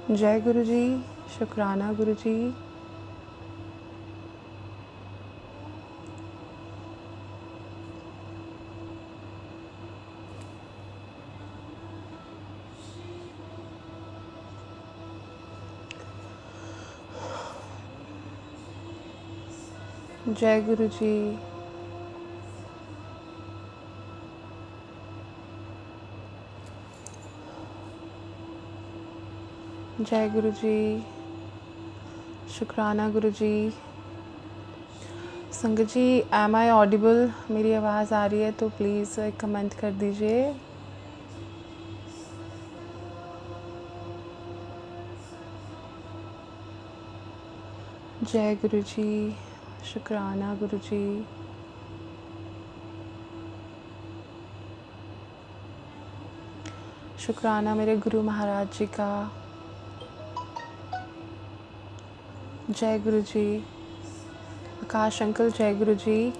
जय गुरु जी, शुक्राना गुरु जी। जय गुरु जी। जय गुरु जी, शुक्राना गुरु जी। संगत जी, एम आई ऑडिबल? मेरी आवाज़ आ रही है तो प्लीज़ एक कमेंट कर दीजिए। जय गुरु जी, शुक्राना गुरु जी। शुक्राना मेरे गुरु महाराज जी का। जय गुरु जी। आकाश अंकल, जय गुरु जी।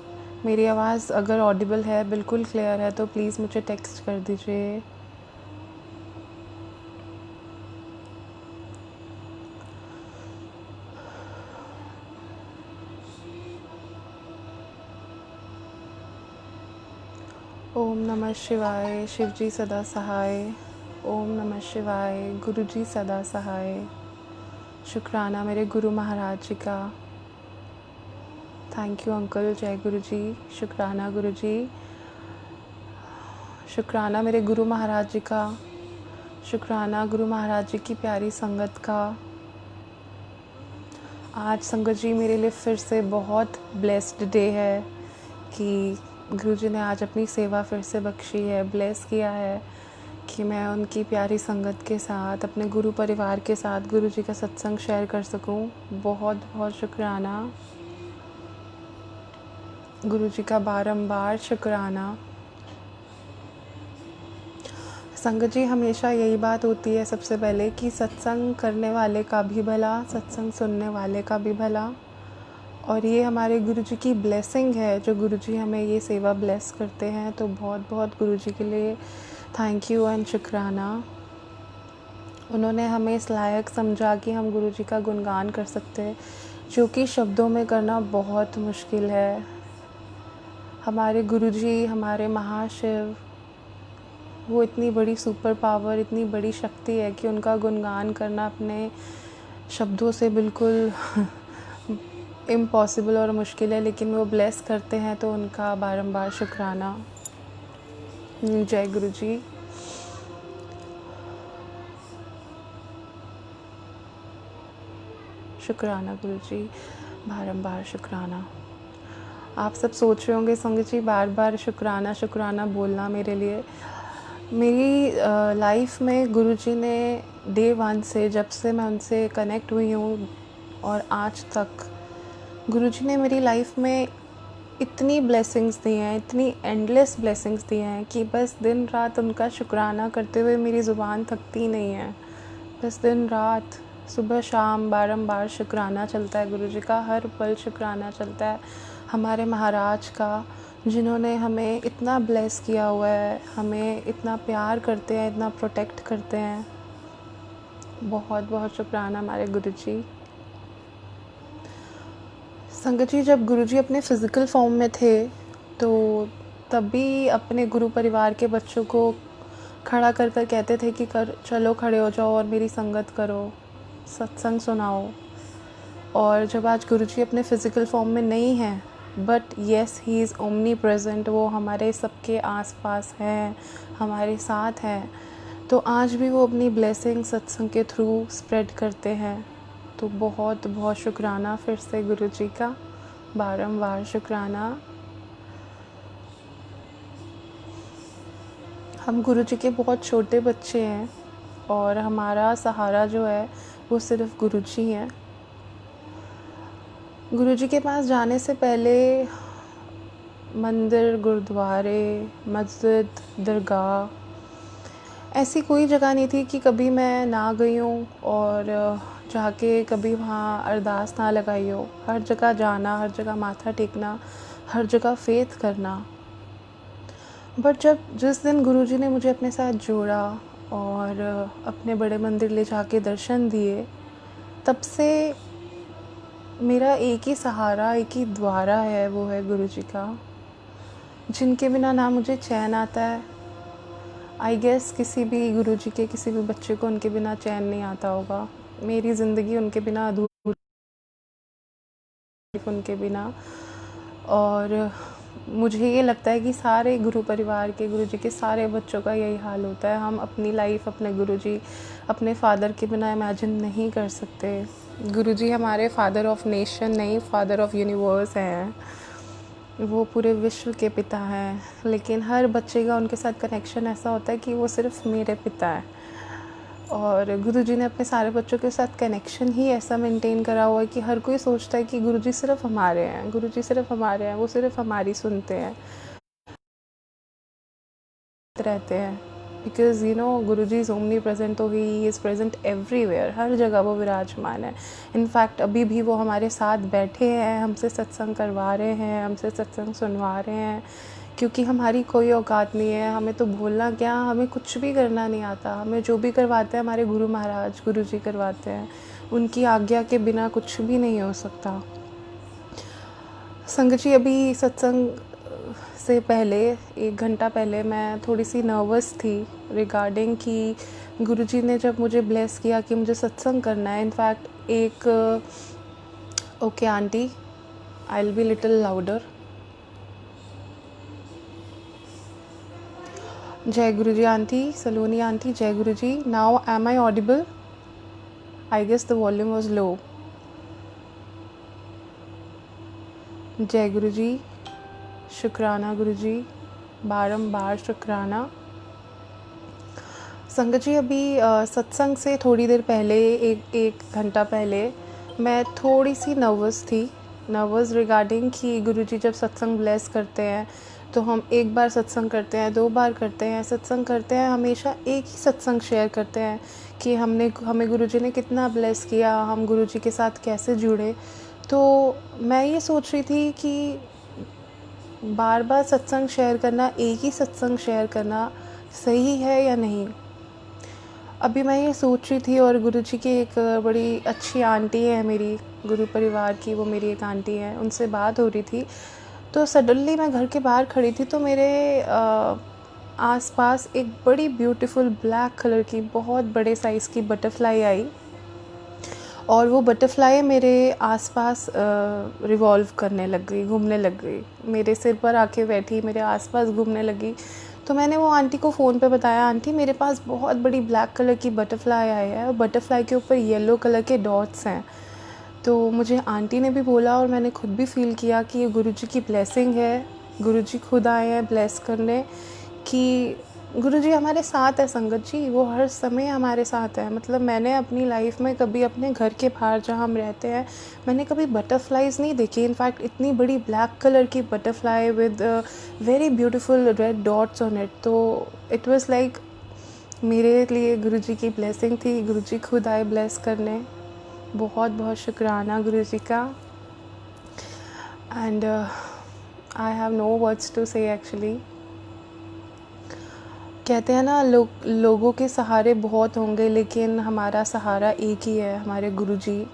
मेरी आवाज़ अगर ऑडिबल है, बिल्कुल क्लियर है, तो प्लीज़ मुझे टेक्स्ट कर दीजिए। ओम नमः शिवाय। शिव जी सदा सहाय। ओम नमः शिवाय। गुरु जी सदा सहाय। शुक्राना मेरे गुरु महाराज जी का। Thank you uncle. जय गुरु जी। शुक्राना गुरु जी। शुक्राना मेरे गुरु महाराज जी का। शुक्राना गुरु महाराज जी की प्यारी संगत का। आज संगत जी मेरे लिए फिर से बहुत ब्लेस्ड डे है कि गुरु जी ने आज अपनी सेवा फिर से बख्शी है, ब्लेस किया है कि मैं उनकी प्यारी संगत के साथ, अपने गुरु परिवार के साथ गुरु जी का सत्संग शेयर कर सकूं। बहुत बहुत शुक्राना गुरु जी का, बारंबार शुक्राना। संगत जी, हमेशा यही बात होती है सबसे पहले कि सत्संग करने वाले का भी भला, सत्संग सुनने वाले का भी भला। और ये हमारे गुरु जी की ब्लेसिंग है जो गुरु जी हमें ये सेवा ब्लेस करते हैं। तो बहुत बहुत गुरु जी के लिए थैंक यू एंड शुक्राना। उन्होंने हमें इस लायक समझा कि हम गुरु जी का गुणगान कर सकते हैं, जो कि शब्दों में करना बहुत मुश्किल है। हमारे गुरु जी, हमारे महाशिव, वो इतनी बड़ी सुपर पावर, इतनी बड़ी शक्ति है कि उनका गुणगान करना अपने शब्दों से बिल्कुल इम्पॉसिबल और मुश्किल है, लेकिन वो ब्लेस करते हैं तो उनका बारंबार शुक्राना। जय गुरु जी। शुक्राना गुरु जी, बारंबार शुक्राना। आप सब सोच रहे होंगे संगत जी, बार बार शुक्राना शुक्राना बोलना मेरे लिए। मेरी लाइफ में गुरु जी ने डे 1 से, जब से मैं उनसे कनेक्ट हुई हूँ और आज तक, गुरु जी ने मेरी लाइफ में इतनी ब्लेसिंग्स दी हैं, इतनी एंडलेस ब्लेसिंग्स दी हैं कि बस दिन रात उनका शुक्राना करते हुए मेरी ज़ुबान थकती नहीं है। बस दिन रात, सुबह शाम बारंबार शुक्राना चलता है गुरु जी का, हर पल शुक्राना चलता है हमारे महाराज का, जिन्होंने हमें इतना ब्लेस किया हुआ है, हमें इतना प्यार करते हैं, इतना प्रोटेक्ट करते हैं। बहुत बहुत शुक्राना हमारे गुरु जी। संगत जी, जब गुरु जी अपने फ़िज़िकल फॉर्म में थे तो तभी अपने गुरु परिवार के बच्चों को खड़ा कर कर कहते थे कि चलो खड़े हो जाओ और मेरी संगत करो, सत्संग सुनाओ। और जब आज गुरु जी अपने फ़िज़िकल फॉर्म में नहीं हैं, but yes he is omni present, वो हमारे सबके आसपास हैं, हमारे साथ हैं, तो आज भी वो अपनी ब्लेसिंग सत्संग के थ्रू स्प्रेड करते हैं। तो बहुत बहुत शुक्राना फिर से गुरु जी का, बारंबार शुक्राना। हम गुरु जी के बहुत छोटे बच्चे हैं और हमारा सहारा जो है वो सिर्फ गुरु जी हैं। गुरु जी के पास जाने से पहले मंदिर, गुरुद्वारे, मस्जिद, दरगाह, ऐसी कोई जगह नहीं थी कि कभी मैं ना गई हूँ और जाके कभी वहाँ अरदास ना लगाई हो। हर जगह जाना, हर जगह माथा टेकना, हर जगह फेथ करना। बट जिस दिन गुरुजी ने मुझे अपने साथ जोड़ा और अपने बड़े मंदिर ले जाके दर्शन दिए, तब से मेरा एक ही सहारा, एक ही द्वारा है, वो है गुरुजी का, जिनके बिना ना मुझे चैन आता है। आई गेस किसी भी गुरुजी के किसी भी बच्चे को उनके बिना चैन नहीं आता होगा। मेरी ज़िंदगी उनके बिना अधूरी, उनके बिना। और मुझे ये लगता है कि सारे गुरु परिवार के, गुरुजी के सारे बच्चों का यही हाल होता है। हम अपनी लाइफ अपने गुरुजी, अपने फादर के बिना इमेजिन नहीं कर सकते। गुरुजी हमारे फादर ऑफ नेशन नहीं, फादर ऑफ यूनिवर्स हैं। वो पूरे विश्व के पिता हैं, लेकिन हर बच्चे का उनके साथ कनेक्शन ऐसा होता है कि वो सिर्फ मेरे पिता हैं। और गुरुजी ने अपने सारे बच्चों के साथ कनेक्शन ही ऐसा मेंटेन करा हुआ है कि हर कोई सोचता है कि गुरुजी सिर्फ हमारे हैं, गुरुजी सिर्फ हमारे हैं, वो सिर्फ हमारी सुनते हैं, रहते हैं। Because Guruji is omni present, तो ही इज़ प्रेजेंट एवरीवेयर, हर जगह वो विराजमान है। इनफैक्ट अभी भी वो हमारे साथ बैठे हैं, हमसे सत्संग करवा रहे हैं, हमसे सत्संग सुनवा रहे हैं, क्योंकि हमारी कोई औकात नहीं है। हमें तो बोलना क्या, हमें कुछ भी करना नहीं आता। हमें जो भी करवाते हैं हमारे गुरु महाराज, गुरुजी करवाते हैं। उनकी आज्ञा के बिना कुछ भी नहीं हो सकता। संगत जी, अभी सत्संग से पहले 1 घंटा पहले मैं थोड़ी सी नर्वस थी रिगार्डिंग कि गुरुजी ने जब मुझे ब्लेस किया कि मुझे सत्संग करना है। इनफैक्ट एक okay aunty, I will be little louder. जय गुरुजी आंटी, सलोनी आंटी, जय Guruji. Now am I audible? I guess the volume was low. जय गुरुजी, शुक्राना गुरुजी, बारंबार शुक्राना। संगत जी, अभी सत्संग से थोड़ी देर पहले, एक घंटा पहले, मैं थोड़ी सी नर्वस रिगार्डिंग कि गुरुजी जब सत्संग ब्लेस करते हैं तो हम एक बार सत्संग करते हैं, 2 बार करते हैं, सत्संग करते हैं, हमेशा एक ही सत्संग शेयर करते हैं कि हमें गुरुजी ने कितना ब्लेस किया, हम गुरुजी के साथ कैसे जुड़े। तो मैं ये सोच रही थी कि बार बार सत्संग शेयर करना, एक ही सत्संग शेयर करना सही है या नहीं। अभी मैं ये सोच रही थी, और गुरुजी की एक बड़ी अच्छी आंटी है मेरी गुरु परिवार की, वो मेरी एक आंटी है, उनसे बात हो रही थी। तो सडनली मैं घर के बाहर खड़ी थी, तो मेरे आसपास एक बड़ी ब्यूटीफुल ब्लैक कलर की बहुत बड़े साइज़ की बटरफ्लाई आई, और वो बटरफ्लाई मेरे आसपास रिवॉल्व करने लग गई, घूमने लग गई, मेरे सिर पर आके बैठी, मेरे आसपास घूमने लगी। तो मैंने वो आंटी को फ़ोन पे बताया, आंटी मेरे पास बहुत बड़ी ब्लैक कलर की बटरफ्लाई आई है, और बटरफ्लाई के ऊपर येलो कलर के डॉट्स हैं। तो मुझे आंटी ने भी बोला, और मैंने खुद भी फ़ील किया कि ये गुरुजी की ब्लेसिंग है, गुरुजी खुद आए हैं ब्लेस करने, कि गुरुजी हमारे साथ है। संगत जी, वो हर समय हमारे साथ है। मतलब मैंने अपनी लाइफ में कभी अपने घर के बाहर जहाँ हम रहते हैं, मैंने कभी बटरफ्लाइज नहीं देखी। इनफैक्ट इतनी बड़ी ब्लैक कलर की butterfly with very beautiful red dots on it. तो इट वाज लाइक मेरे लिए गुरुजी की ब्लेसिंग थी, गुरुजी खुद आए ब्लेस करने। बहुत बहुत शुक्राना गुरुजी का। And I have no words to say actually. कहते हैं ना, लोगों के सहारे बहुत होंगे, लेकिन हमारा सहारा एक ही है, हमारे गुरुजी।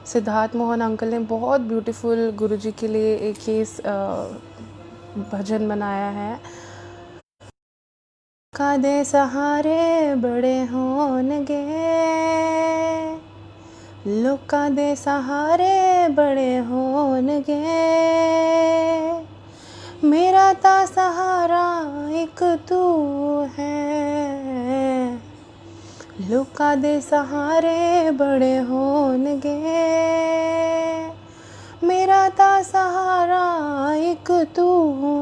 सिद्धार्थ मोहन अंकल ने बहुत ब्यूटीफुल गुरुजी के लिए एक ही भजन बनाया है। लोका दे सहारे बड़े होणगे, लोका दे सहारे बड़े होणगे, मेरा ता सहारा एक तू है। लोका दे सहारे बड़े होणगे, मेरा ता सहारा एक तू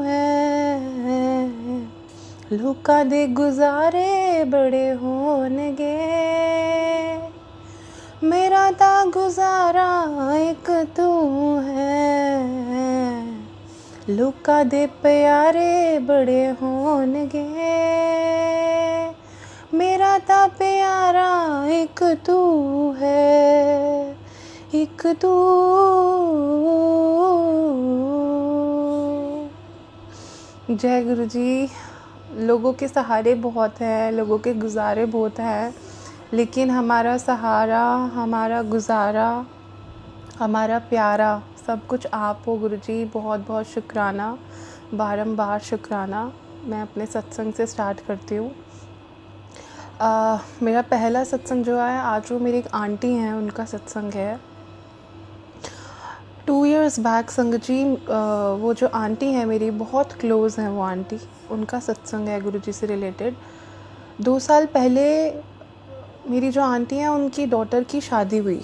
है। लोका दे गुजारे बड़े होणगे, मेरा ता गुजारा एक तू है। लोका दे प्यारे बड़े होणगे, मेरा ता प्यारा एक तू है, एक तू। जय गुरुजी। लोगों के सहारे बहुत हैं, लोगों के गुज़ारे बहुत हैं, लेकिन हमारा सहारा, हमारा गुज़ारा, हमारा प्यारा सब कुछ आप हो गुरुजी। बहुत बहुत शुक्राना, बारंबार शुक्राना। मैं अपने सत्संग से स्टार्ट करती हूँ। मेरा पहला सत्संग जो है आज, वो मेरी एक आंटी हैं, उनका सत्संग है। 2 इयर्स बैक संगत जी, वो जो आंटी हैं मेरी, बहुत क्लोज़ हैं वो आंटी, उनका सत्संग है गुरुजी से रिलेटेड। 2 साल पहले मेरी जो आंटी हैं, उनकी डॉटर की शादी हुई।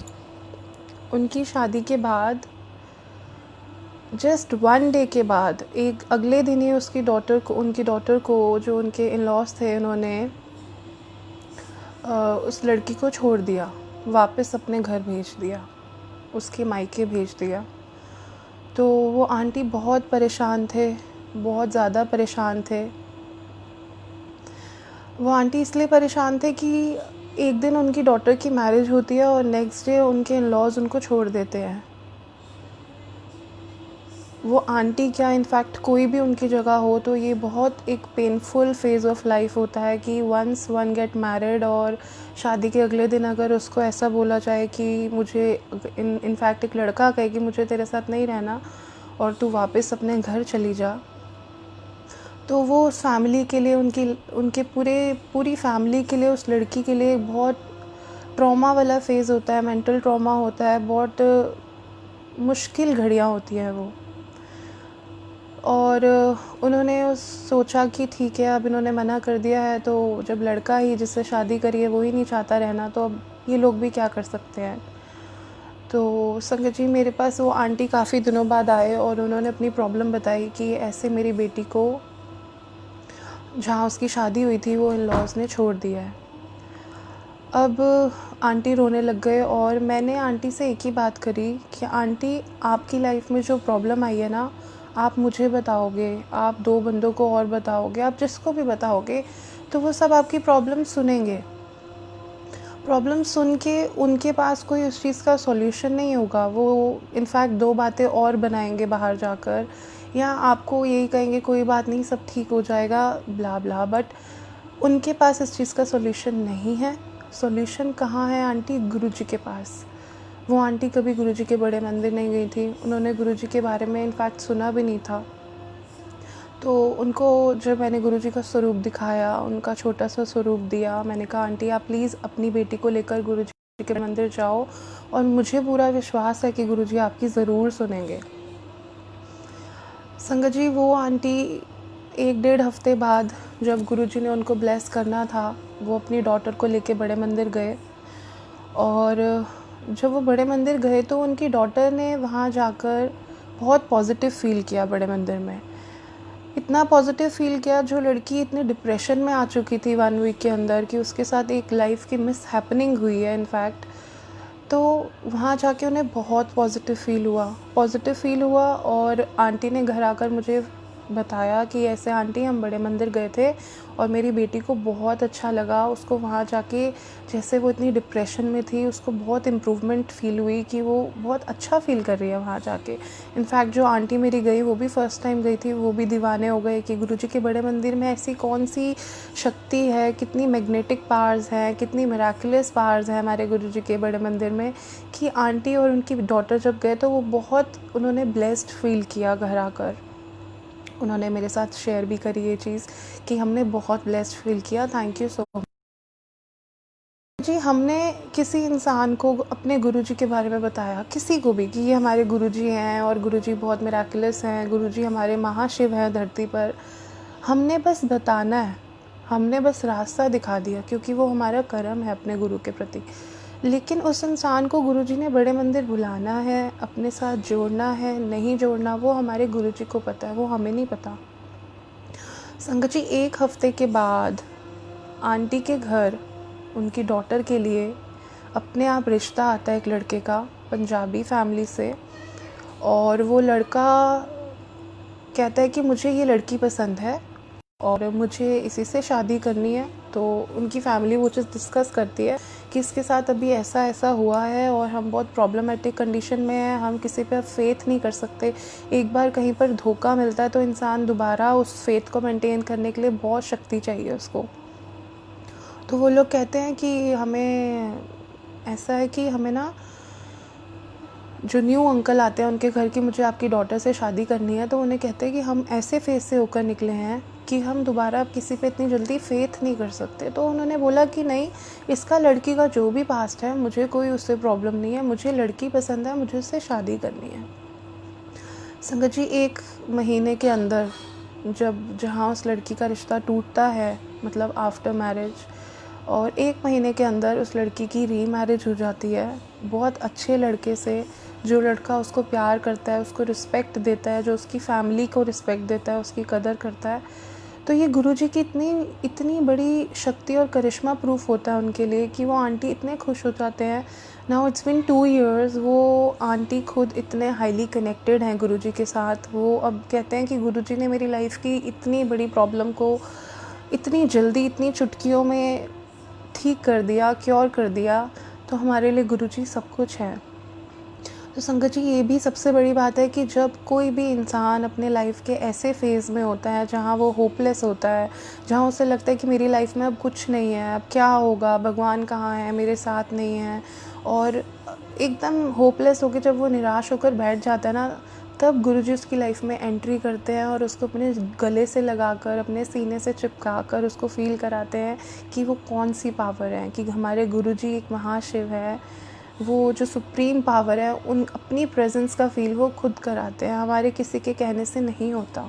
उनकी शादी के बाद जस्ट 1 डे के बाद, एक अगले दिन ही उनकी डॉटर को जो उनके इन लॉज थे, उन्होंने उस लड़की को छोड़ दिया, वापस अपने घर भेज दिया, उसके मायके भेज दिया। तो वो आंटी बहुत परेशान थे, बहुत ज़्यादा परेशान थे। वो आंटी इसलिए परेशान थे कि एक दिन उनकी डॉटर की मैरिज होती है और नेक्स्ट डे उनके इन लॉज उनको छोड़ देते हैं। वो आंटी क्या, इनफैक्ट कोई भी उनकी जगह हो तो ये बहुत एक पेनफुल फेज़ ऑफ लाइफ होता है कि वंस वन गेट मैरिड और शादी के अगले दिन अगर उसको ऐसा बोला जाए कि मुझे, इनफैक्ट एक लड़का कहे कि मुझे तेरे साथ नहीं रहना और तू वापस अपने घर चली जा, तो वो उस फैमिली के लिए, उनके पूरी फैमिली के लिए, उस लड़की के लिए बहुत ट्रॉमा वाला फेज़ होता है, मेंटल ट्रॉमा होता है, बहुत मुश्किल घड़ियाँ होती हैं वो। और उन्होंने सोचा कि ठीक है, अब इन्होंने मना कर दिया है, तो जब लड़का ही जिससे शादी करी है वो ही नहीं चाहता रहना, तो अब ये लोग भी क्या कर सकते हैं। तो संगत जी, मेरे पास वो आंटी काफ़ी दिनों बाद आए और उन्होंने अपनी प्रॉब्लम बताई कि ऐसे मेरी बेटी को, जहाँ उसकी शादी हुई थी, वो इन लॉज ने छोड़ दिया है। अब आंटी रोने लग गए और मैंने आंटी से एक ही बात करी कि आंटी, आपकी लाइफ में जो प्रॉब्लम आई है ना, आप मुझे बताओगे, आप 2 बंदों को और बताओगे, आप जिसको भी बताओगे, तो वो सब आपकी प्रॉब्लम सुनेंगे। प्रॉब्लम सुन के उनके पास कोई उस चीज़ का सॉल्यूशन नहीं होगा। वो इनफैक्ट 2 बातें और बनाएंगे बाहर जाकर, या आपको यही कहेंगे कोई बात नहीं, सब ठीक हो जाएगा, ब्ला ब्ला। बट उनके पास इस चीज़ का सॉल्यूशन नहीं है। सॉल्यूशन कहाँ है आंटी? गुरुजी के पास। वो आंटी कभी गुरुजी के बड़े मंदिर नहीं गई थी, उन्होंने गुरुजी के बारे में इनफैक्ट सुना भी नहीं था। तो उनको जब मैंने गुरुजी का स्वरूप दिखाया, उनका छोटा सा स्वरूप दिया, मैंने कहा आंटी, आप प्लीज़ अपनी बेटी को लेकर गुरुजी के मंदिर जाओ और मुझे पूरा विश्वास है कि गुरुजी आपकी ज़रूर सुनेंगे। संगत जी, वो आंटी 1-1.5 हफ्ते बाद, जब गुरुजी ने उनको ब्लेस करना था, वो अपनी डॉटर को लेके बड़े मंदिर गए। और जब वो बड़े मंदिर गए तो उनकी डॉटर ने वहाँ जाकर बहुत पॉजिटिव फ़ील किया बड़े मंदिर में। इतना पॉजिटिव फ़ील किया, जो लड़की इतने डिप्रेशन में आ चुकी थी 1 वीक के अंदर, कि उसके साथ एक लाइफ की मिस हैपनिंग हुई है इनफैक्ट, तो वहाँ जाके उन्हें बहुत पॉजिटिव फ़ील हुआ। और आंटी ने घर आकर मुझे बताया कि ऐसे आंटी, हम बड़े मंदिर गए थे और मेरी बेटी को बहुत अच्छा लगा, उसको वहाँ जाके, जैसे वो इतनी डिप्रेशन में थी, उसको बहुत इम्प्रूवमेंट फ़ील हुई, कि वो बहुत अच्छा फ़ील कर रही है वहाँ जाके। इनफैक्ट जो आंटी मेरी गई, वो भी फ़र्स्ट टाइम गई थी, वो भी दीवाने हो गए कि गुरुजी के बड़े मंदिर में ऐसी कौन सी शक्ति है, कितनी मैग्नेटिक पावर्स हैं, कितनी मिराकुलस पावर्स हैं हमारे गुरुजी के बड़े मंदिर में, कि आंटी और उनकी डॉटर जब गए तो वो बहुत, उन्होंने ब्लेस्ड फ़ील किया घर आकर। उन्होंने मेरे साथ शेयर भी करी ये चीज़ कि हमने बहुत ब्लेस्ड फ़ील किया, थैंक यू सो मच। जी, हमने किसी इंसान को अपने गुरुजी के बारे में बताया, किसी को भी, कि ये हमारे गुरुजी हैं और गुरुजी बहुत मिराकुलस हैं, गुरुजी हमारे महाशिव हैं धरती पर। हमने बस बताना है, हमने बस रास्ता दिखा दिया, क्योंकि वो हमारा कर्म है अपने गुरु के प्रति। लेकिन उस इंसान को गुरुजी ने बड़े मंदिर बुलाना है, अपने साथ जोड़ना है, नहीं जोड़ना, वो हमारे गुरुजी को पता है, वो हमें नहीं पता। संगत जी, 1 हफ्ते के बाद आंटी के घर उनकी डॉटर के लिए अपने आप रिश्ता आता है एक लड़के का, पंजाबी फैमिली से। और वो लड़का कहता है कि मुझे ये लड़की पसंद है और मुझे इसी से शादी करनी है। तो उनकी फैमिली वो चीज़ डिस्कस करती है कि इसके साथ अभी ऐसा ऐसा हुआ है और हम बहुत प्रॉब्लमेटिक कंडीशन में हैं, हम किसी पे फेथ नहीं कर सकते। एक बार कहीं पर धोखा मिलता है तो इंसान दोबारा उस फेथ को मेंटेन करने के लिए बहुत शक्ति चाहिए उसको। तो वो लोग कहते हैं कि हमें ऐसा है कि हमें ना, जो न्यू अंकल आते हैं उनके घर की मुझे आपकी डॉटर से शादी करनी है, तो उन्हें कहते हैं कि हम ऐसे फेस से होकर निकले हैं कि हम दोबारा किसी पे इतनी जल्दी फेथ नहीं कर सकते। तो उन्होंने बोला कि नहीं, इसका लड़की का जो भी पास्ट है मुझे कोई उससे प्रॉब्लम नहीं है, मुझे लड़की पसंद है, मुझे उससे शादी करनी है। संगत जी, 1 महीने के अंदर जहाँ उस लड़की का रिश्ता टूटता है, मतलब आफ्टर मैरिज, और 1 महीने के अंदर उस लड़की की रीमैरिज हो जाती है बहुत अच्छे लड़के से, जो लड़का उसको प्यार करता है, उसको रिस्पेक्ट देता है, जो उसकी फैमिली को रिस्पेक्ट देता है, उसकी कदर करता है। तो ये गुरुजी की इतनी बड़ी शक्ति और करिश्मा प्रूफ होता है उनके लिए कि वो आंटी इतने खुश हो जाते हैं। नाउ इट्स बिन 2 इयर्स, वो आंटी खुद इतने हाईली कनेक्टेड हैं गुरुजी के साथ। वो अब कहते हैं कि गुरुजी ने मेरी लाइफ की इतनी बड़ी प्रॉब्लम को इतनी जल्दी, इतनी चुटकियों में ठीक कर दिया, क्योर कर दिया। तो हमारे लिए गुरुजी सब कुछ है। तो संगत जी, ये भी सबसे बड़ी बात है कि जब कोई भी इंसान अपने लाइफ के ऐसे फेज़ में होता है जहाँ वो होपलेस होता है, जहाँ उसे लगता है कि मेरी लाइफ में अब कुछ नहीं है, अब क्या होगा, भगवान कहाँ है, मेरे साथ नहीं है, और एकदम होपलेस होकर जब वो निराश होकर बैठ जाता है ना, तब गुरुजी उसकी लाइफ में एंट्री करते हैं और उसको अपने गले से लगाकर, अपने सीने से चिपका कर उसको फ़ील कराते हैं कि वो कौन सी पावर है, कि हमारे गुरुजी एक महाशिव है। वो जो सुप्रीम पावर है, उन अपनी प्रेजेंस का फ़ील वो खुद कराते हैं, हमारे किसी के कहने से नहीं होता।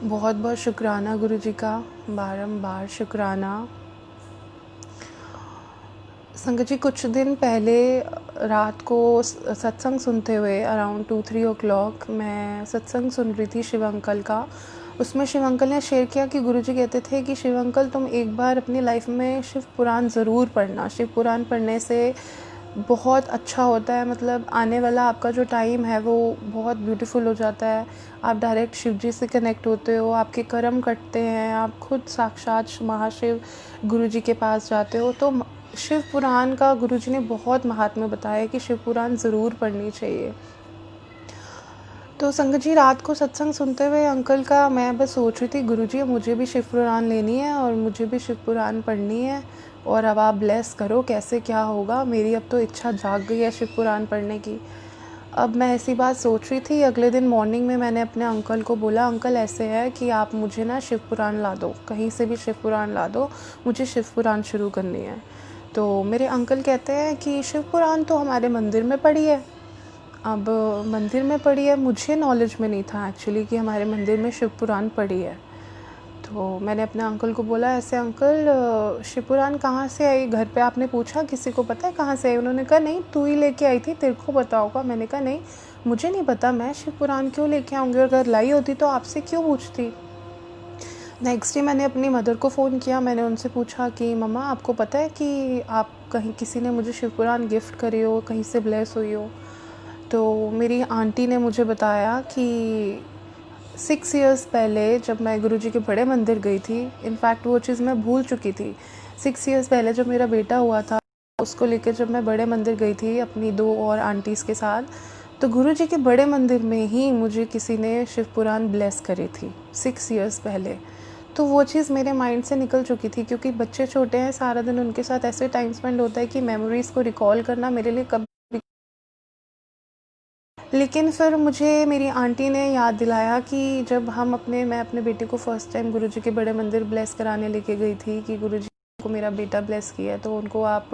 बहुत बहुत शुक्राना गुरुजी का, बारंबार शुक्राना। संगत जी, कुछ दिन पहले रात को सत्संग सुनते हुए अराउंड 2-3 o'clock मैं सत्संग सुन रही थी शिव अंकल का। उसमें शिव अंकल ने शेयर किया कि गुरुजी कहते थे कि शिव अंकल, तुम एक बार अपनी लाइफ में शिव पुराण ज़रूर पढ़ना। शिव पुराण पढ़ने से बहुत अच्छा होता है, मतलब आने वाला आपका जो टाइम है वो बहुत ब्यूटीफुल हो जाता है। आप डायरेक्ट शिव जी से कनेक्ट होते हो, आपके कर्म कटते हैं, आप खुद साक्षात महाशिव गुरुजी के पास जाते हो। तो शिव पुराण का गुरुजी ने बहुत महात्म्य बताया कि शिव पुराण ज़रूर पढ़नी चाहिए। तो संगत जी, रात को सत्संग सुनते हुए अंकल का मैं बस सोच रही थी, गुरुजी मुझे भी शिव पुराण लेनी है और मुझे भी शिव पुराण पढ़नी है, और अब आप ब्लेस करो कैसे क्या होगा। मेरी अब तो इच्छा जाग गई है शिव पुराण पढ़ने की। अब मैं ऐसी बात सोच रही थी, अगले दिन मॉर्निंग में मैंने अपने अंकल को बोला, अंकल ऐसे है कि आप मुझे ना शिव पुराण ला दो, कहीं से भी शिव पुराण ला दो, मुझे शिव पुराण शुरू करनी है। तो मेरे अंकल कहते हैं कि शिव पुराण तो हमारे मंदिर में पड़ी है। अब मंदिर में पड़ी है, मुझे नॉलेज में नहीं था एक्चुअली कि हमारे मंदिर में शिव पुराण पड़ी है। तो मैंने अपने अंकल को बोला, ऐसे अंकल शिव पुराण कहाँ से आई, घर पे आपने पूछा किसी को पता है कहाँ से आई? उन्होंने कहा नहीं, तू ही लेके आई थी, तेरे को पता होगा। मैंने कहा नहीं, मुझे नहीं पता, मैं शिव पुराण क्यों लेके आऊँगी, अगर लाई होती तो आपसे क्यों पूछती। नेक्स्ट डे मैंने अपनी मदर को फ़ोन किया, मैंने उनसे पूछा कि मम्मा, आपको पता है कि आप कहीं किसी ने मुझे शिव पुराण गिफ्ट करी हो, कहीं से ब्लेस हुई हो? तो मेरी आंटी ने मुझे बताया कि 6 इयर्स पहले जब मैं गुरुजी के बड़े मंदिर गई थी, इनफैक्ट वो चीज़ मैं भूल चुकी थी। 6 इयर्स पहले जब मेरा बेटा हुआ था, उसको लेकर जब मैं बड़े मंदिर गई थी अपनी 2 और आंटीज़ के साथ, तो गुरुजी के बड़े मंदिर में ही मुझे किसी ने शिव पुराण ब्लेस करी थी 6 इयर्स पहले। तो वो चीज़ मेरे माइंड से निकल चुकी थी, क्योंकि बच्चे छोटे हैं, सारा दिन उनके साथ ऐसे टाइम स्पेंड होता है कि मेमोरीज़ को रिकॉल करना मेरे लिए कभी। लेकिन फिर मुझे मेरी आंटी ने याद दिलाया कि जब मैं अपने बेटे को फ़र्स्ट टाइम गुरुजी के बड़े मंदिर ब्लेस कराने लेके गई थी कि गुरुजी को मेरा बेटा ब्लेस किया है, तो उनको आप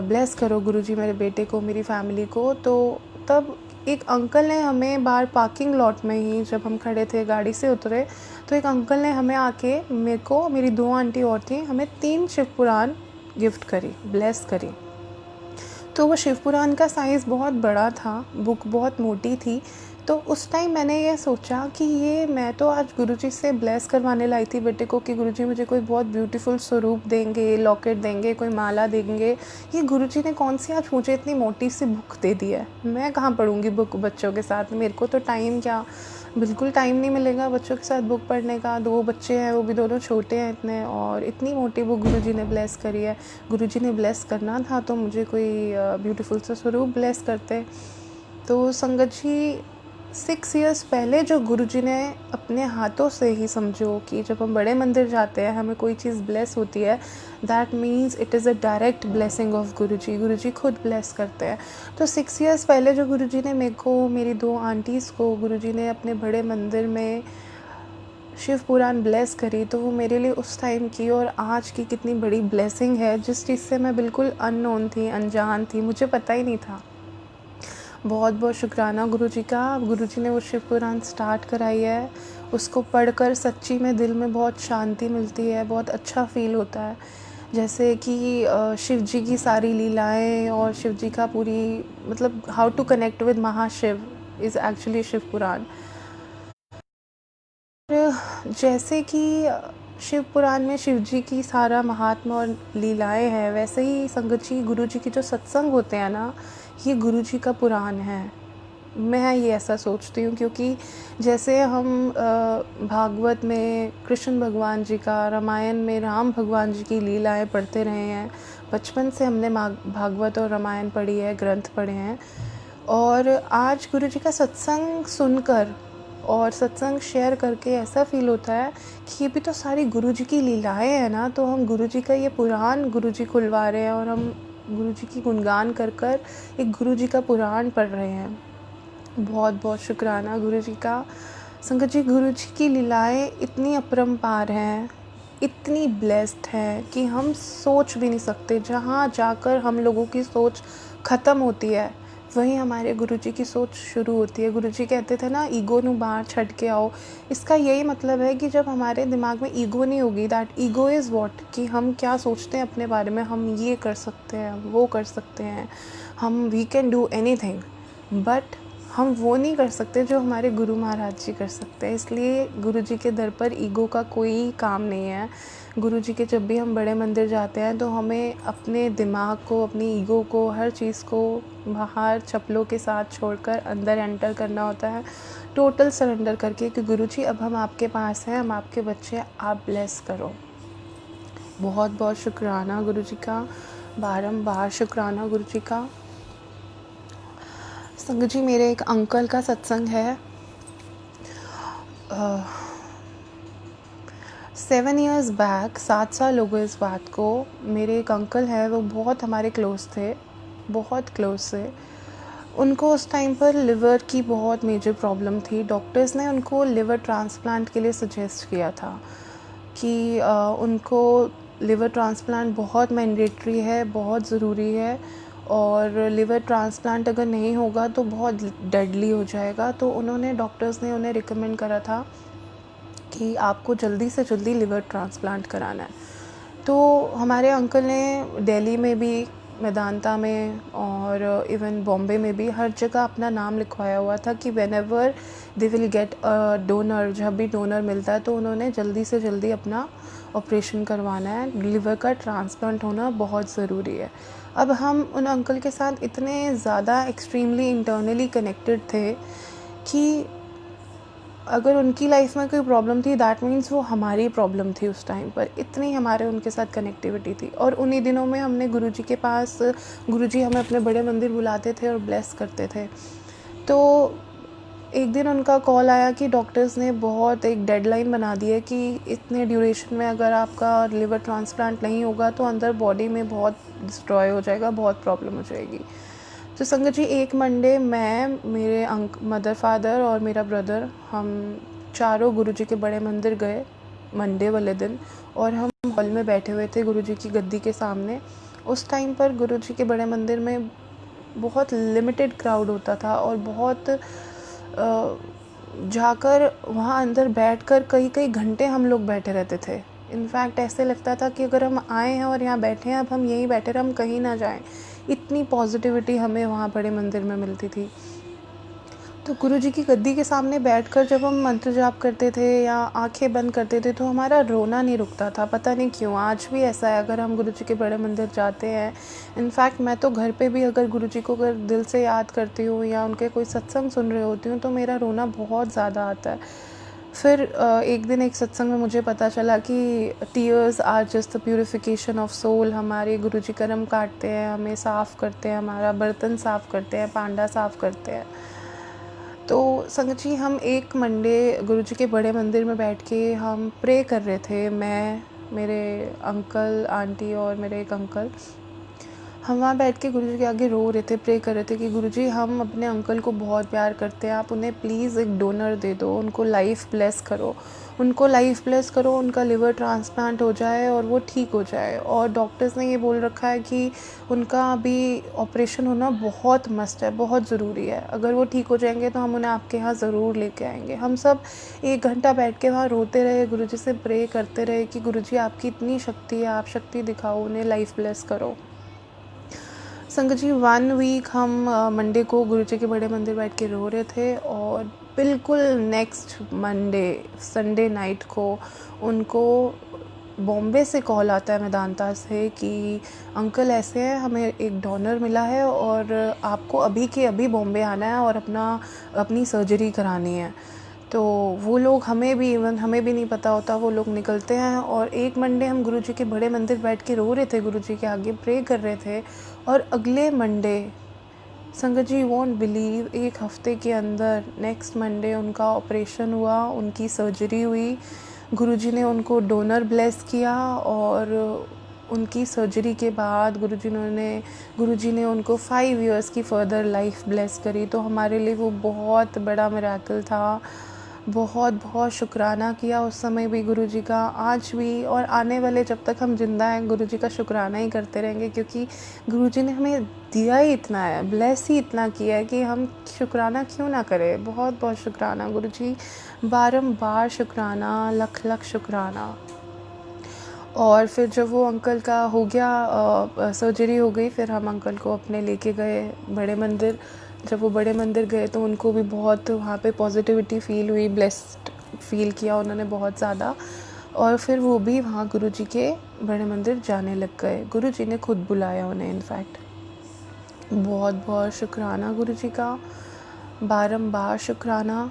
ब्लेस करो गुरुजी मेरे बेटे को, मेरी फैमिली को। तो तब एक अंकल ने हमें बाहर पार्किंग लॉट में ही, जब हम खड़े थे गाड़ी से उतरे, तो एक अंकल ने हमें आके, मेरे को, मेरी 2 आंटी और थी, हमें 3 शिव पुराण गिफ्ट करी, ब्लेस करी। तो वो शिव पुराण का साइज़ बहुत बड़ा था, बुक बहुत मोटी थी, तो तो उस टाइम मैंने ये सोचा कि ये मैं तो आज गुरुजी से ब्लेस करवाने लाई थी बेटे को कि गुरुजी मुझे कोई बहुत ब्यूटीफुल स्वरूप देंगे, लॉकेट देंगे, कोई माला देंगे। ये गुरुजी ने कौन सी आज मुझे इतनी मोटी सी बुक दे दी है। मैं कहाँ पढ़ूँगी बुक बच्चों के साथ, मेरे को तो टाइम क्या, बिल्कुल टाइम नहीं मिलेगा बच्चों के साथ बुक पढ़ने का। 2 बच्चे हैं, वो भी दोनों छोटे हैं इतने, और इतनी मोटी बुक गुरुजी ने ब्लेस करी है। गुरुजी ने ब्लेस करना था तो मुझे कोई ब्यूटीफुल सा स्वरूप ब्लेस करते। तो संगत जी 6 इयर्स पहले जो गुरुजी ने अपने हाथों से ही, समझो कि जब हम बड़े मंदिर जाते हैं हमें कोई चीज़ ब्लेस होती है, that means it is a direct blessing of Guruji. Guruji खुद ब्लेस करते हैं। तो 6 इयर्स पहले जो गुरुजी ने मेरे को, मेरी 2 आंटीज़ को गुरुजी ने अपने बड़े मंदिर में शिव पुराण ब्लेस करी, तो वो मेरे लिए उस टाइम की और आज की कितनी बड़ी ब्लेसिंग है, जिस चीज़ से मैं बिल्कुल अननोन थी, अनजान थी, मुझे पता ही नहीं था। बहुत बहुत शुक्राना गुरुजी का। गुरुजी ने वो शिव पुराण स्टार्ट कराई है। उसको पढ़कर सच्ची में दिल में बहुत शांति मिलती है, बहुत अच्छा फ़ील होता है। जैसे कि शिव जी की सारी लीलाएं और शिव जी का पूरी, मतलब how to connect with Mahashiv is actually Shiv Puran. जैसे कि शिव पुराण में शिव जी की सारा महात्मा और लीलाएं हैं, वैसे ही संगत जी गुरु जी के जो सत्संग होते हैं ना, ये गुरु जी का पुराण है। मैं ये ऐसा सोचती हूँ, क्योंकि जैसे हम भागवत में कृष्ण भगवान जी का, रामायण में राम भगवान जी की लीलाएं पढ़ते रहे हैं, बचपन से हमने भागवत और रामायण पढ़ी है, ग्रंथ पढ़े हैं, और आज गुरु जी का सत्संग सुनकर और सत्संग शेयर करके ऐसा फ़ील होता है कि ये भी तो सारी गुरु जी की लीलाएं हैं ना। तो हम गुरु जी का ये पुराण गुरु जी खुलवा रहे हैं और हम गुरु जी की गुणगान कर कर एक गुरु जी का पुराण पढ़ रहे हैं। बहुत बहुत शुक्राना गुरु जी का। संगत जी गुरु जी की लीलाएं इतनी अपरंपार हैं, इतनी ब्लेस्ड हैं कि हम सोच भी नहीं सकते। जहाँ जाकर हम लोगों की सोच ख़त्म होती है, वहीं हमारे गुरुजी की सोच शुरू होती है। गुरुजी कहते थे ना, ईगो नू बाहर छड़ के आओ। इसका यही मतलब है कि जब हमारे दिमाग में ईगो नहीं होगी, दैट ईगो इज़ व्हाट, कि हम क्या सोचते हैं अपने बारे में, हम ये कर सकते हैं, वो कर सकते हैं, हम we can do anything, but हम वो नहीं कर सकते जो हमारे गुरु महाराज जी कर सकते हैं। इसलिए गुरु जी के दर पर ईगो का कोई काम नहीं है। गुरु जी के जब भी हम बड़े मंदिर जाते हैं तो हमें अपने दिमाग को, अपनी ईगो को, हर चीज़ को बाहर चप्पलों के साथ छोड़कर अंदर एंटर करना होता है, टोटल सरेंडर करके कि गुरु जी अब हम आपके पास हैं, हम आपके बच्चे हैं, आप ब्लेस करो। बहुत बहुत शुक्राना गुरु जी का, बारंबार शुक्राना गुरु जी का। संगत जी मेरे एक अंकल का सत्संग है, 7 इयर्स बैक, 7 साल हो गए इस बात को। मेरे एक अंकल हैं, वो बहुत हमारे क्लोज थे, बहुत क्लोज थे। उनको उस टाइम पर लिवर की बहुत मेजर प्रॉब्लम थी। डॉक्टर्स ने उनको लिवर ट्रांसप्लांट के लिए सजेस्ट किया था कि उनको लिवर ट्रांसप्लांट बहुत मैंडेटरी है, बहुत ज़रूरी है, और लिवर ट्रांसप्लांट अगर नहीं होगा तो बहुत डेडली हो जाएगा। तो उन्होंने, डॉक्टर्स ने उन्हें रिकमेंड करा था कि आपको जल्दी से जल्दी लिवर ट्रांसप्लांट कराना है। तो हमारे अंकल ने दिल्ली में भी, मेदांता में और इवन बॉम्बे में भी हर जगह अपना नाम लिखवाया हुआ था कि whenever they will get a donor, जब भी डोनर मिलता है तो उन्होंने जल्दी से जल्दी अपना ऑपरेशन करवाना है। लिवर का ट्रांसप्लांट होना बहुत ज़रूरी है। अब हम उन अंकल के साथ इतने ज़्यादा एक्सट्रीमली इंटरनली कनेक्टेड थे कि अगर उनकी लाइफ में कोई प्रॉब्लम थी, दैट मीन्स वो हमारी प्रॉब्लम थी उस टाइम पर। इतनी हमारे उनके साथ कनेक्टिविटी थी। और उन्हीं दिनों में हमने गुरुजी के पास, गुरुजी हमें अपने बड़े मंदिर बुलाते थे और ब्लेस करते थे। तो एक दिन उनका कॉल आया कि डॉक्टर्स ने बहुत एक डेडलाइन बना दी है कि इतने ड्यूरेशन में अगर आपका लिवर ट्रांसप्लांट नहीं होगा तो अंदर बॉडी में बहुत डिस्ट्रॉय हो जाएगा, बहुत प्रॉब्लम हो जाएगी। तो संगत जी एक मंडे मैं, मेरे मदर फादर और मेरा ब्रदर, हम चारों गुरुजी के बड़े मंदिर गए मंडे वाले दिन, और हम हॉल में बैठे हुए थे गुरुजी की गद्दी के सामने। उस टाइम पर गुरुजी के बड़े मंदिर में बहुत लिमिटेड क्राउड होता था और बहुत जाकर वहाँ अंदर बैठकर कई कई घंटे हम लोग बैठे रहते थे। इनफैक्ट ऐसे लगता था कि अगर हम आए हैं और यहाँ बैठे हैं, अब हम यहीं बैठे रहे, हम कहीं ना जाएं। इतनी पॉजिटिविटी हमें वहाँ बड़े मंदिर में मिलती थी। तो गुरुजी की गद्दी के सामने बैठकर जब हम मंत्र जाप करते थे या आंखें बंद करते थे तो हमारा रोना नहीं रुकता था, पता नहीं क्यों। आज भी ऐसा है, अगर हम गुरुजी के बड़े मंदिर जाते हैं, इनफैक्ट मैं तो घर पे भी अगर गुरुजी को अगर दिल से याद करती हूँ या उनके कोई सत्संग सुन रही होती हूँ तो मेरा रोना बहुत ज़्यादा आता है। फिर एक दिन एक सत्संग में मुझे पता चला कि tears are just the purification of soul. हमारे गुरुजी कर्म काटते हैं, हमें साफ़ करते हैं, हमारा बर्तन साफ़ करते हैं, पांडा साफ़ करते हैं। तो संगत जी, हम एक मंडे गुरुजी के बड़े मंदिर में बैठ के हम प्रे कर रहे थे। मैं, मेरे अंकल, आंटी और मेरे एक अंकल, हम वहाँ बैठ के गुरुजी के आगे रो रहे थे, प्रे कर रहे थे कि गुरुजी, हम अपने अंकल को बहुत प्यार करते हैं, आप उन्हें प्लीज़ एक डोनर दे दो, उनको लाइफ ब्लेस करो, उनको लाइफ ब्लेस करो, उनका लिवर ट्रांसप्लांट हो जाए और वो ठीक हो जाए। और डॉक्टर्स ने ये बोल रखा है कि उनका अभी ऑपरेशन होना बहुत मस्ट है, बहुत ज़रूरी है। अगर वो ठीक हो जाएंगे तो हम उन्हें आपके यहाँ ज़रूर लेके आएंगे। हम सब 1 घंटा बैठ के वहाँ रोते रहे, गुरुजी से प्रे करते रहे कि गुरुजी, आपकी इतनी शक्ति है, आप शक्ति दिखाओ, उन्हें लाइफ ब्लेस करो। संगत जी, 1 वीक हम मंडे को गुरुजी के बड़े मंदिर बैठ के रो रहे थे और बिल्कुल नेक्स्ट मंडे संडे नाइट को उनको बॉम्बे से कॉल आता है, मेदांता से, कि अंकल ऐसे हैं, हमें एक डोनर मिला है और आपको अभी के अभी बॉम्बे आना है और अपनी सर्जरी करानी है। तो वो लोग, हमें भी नहीं पता होता, वो लोग निकलते हैं। और एक मंडे हम गुरुजी के बड़े मंदिर बैठ के रो रहे थे, गुरुजी के आगे प्रे कर रहे थे, और अगले मंडे, संगत जी वोंट बिलीव, 1 हफ्ते के अंदर नेक्स्ट मंडे उनका ऑपरेशन हुआ, उनकी सर्जरी हुई। गुरुजी ने उनको डोनर ब्लेस किया और उनकी सर्जरी के बाद गुरुजी ने उनको 5 इयर्स की फ़र्दर लाइफ ब्लेस करी। तो हमारे लिए वो बहुत बड़ा मिरेकल था। बहुत बहुत शुक्राना किया उस समय भी गुरुजी का, आज भी और आने वाले जब तक हम ज़िंदा हैं गुरुजी का शुक्राना ही करते रहेंगे, क्योंकि गुरुजी ने हमें दिया ही इतना है, ब्लेस ही इतना किया है कि हम शुक्राना क्यों ना करें। बहुत बहुत शुक्राना गुरुजी, बारंबार शुक्राना, लख लख शुक्राना। और फिर जब वो अंकल का हो गया, सर्जरी हो गई, फिर हम अंकल को अपने लेके गए बड़े मंदिर। जब वो बड़े मंदिर गए तो उनको भी बहुत वहाँ पे पॉजिटिविटी फ़ील हुई, ब्लेस्ड फ़ील किया उन्होंने बहुत ज़्यादा। और फिर वो भी वहाँ गुरुजी के बड़े मंदिर जाने लग गए, गुरुजी ने खुद बुलाया उन्हें इनफैक्ट। बहुत बहुत शुक्राना गुरुजी का, बारंबार शुक्राना।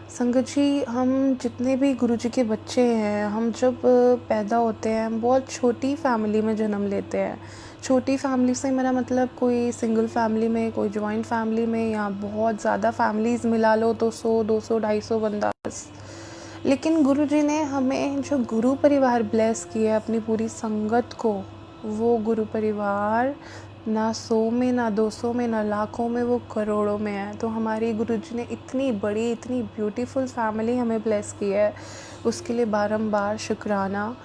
संगत जी, हम जितने भी गुरुजी के बच्चे हैं, हम जब पैदा होते हैं, हम बहुत छोटी फैमिली में जन्म लेते हैं। छोटी फैमिली से मेरा मतलब कोई सिंगल फैमिली में, कोई जॉइंट फैमिली में, या बहुत ज़्यादा फैमिलीज़ मिला लो तो 100, 200, 250 बंदा बस। लेकिन गुरुजी ने हमें जो गुरु परिवार ब्लेस किया अपनी पूरी संगत को, वो गुरु परिवार ना 100 में, ना 200 में, ना लाखों में, वो करोड़ों में है। तो हमारी गुरुजी ने इतनी बड़ी, इतनी ब्यूटीफुल फैमिली हमें ब्लेस की है, उसके लिए बारंबार शुक्राना।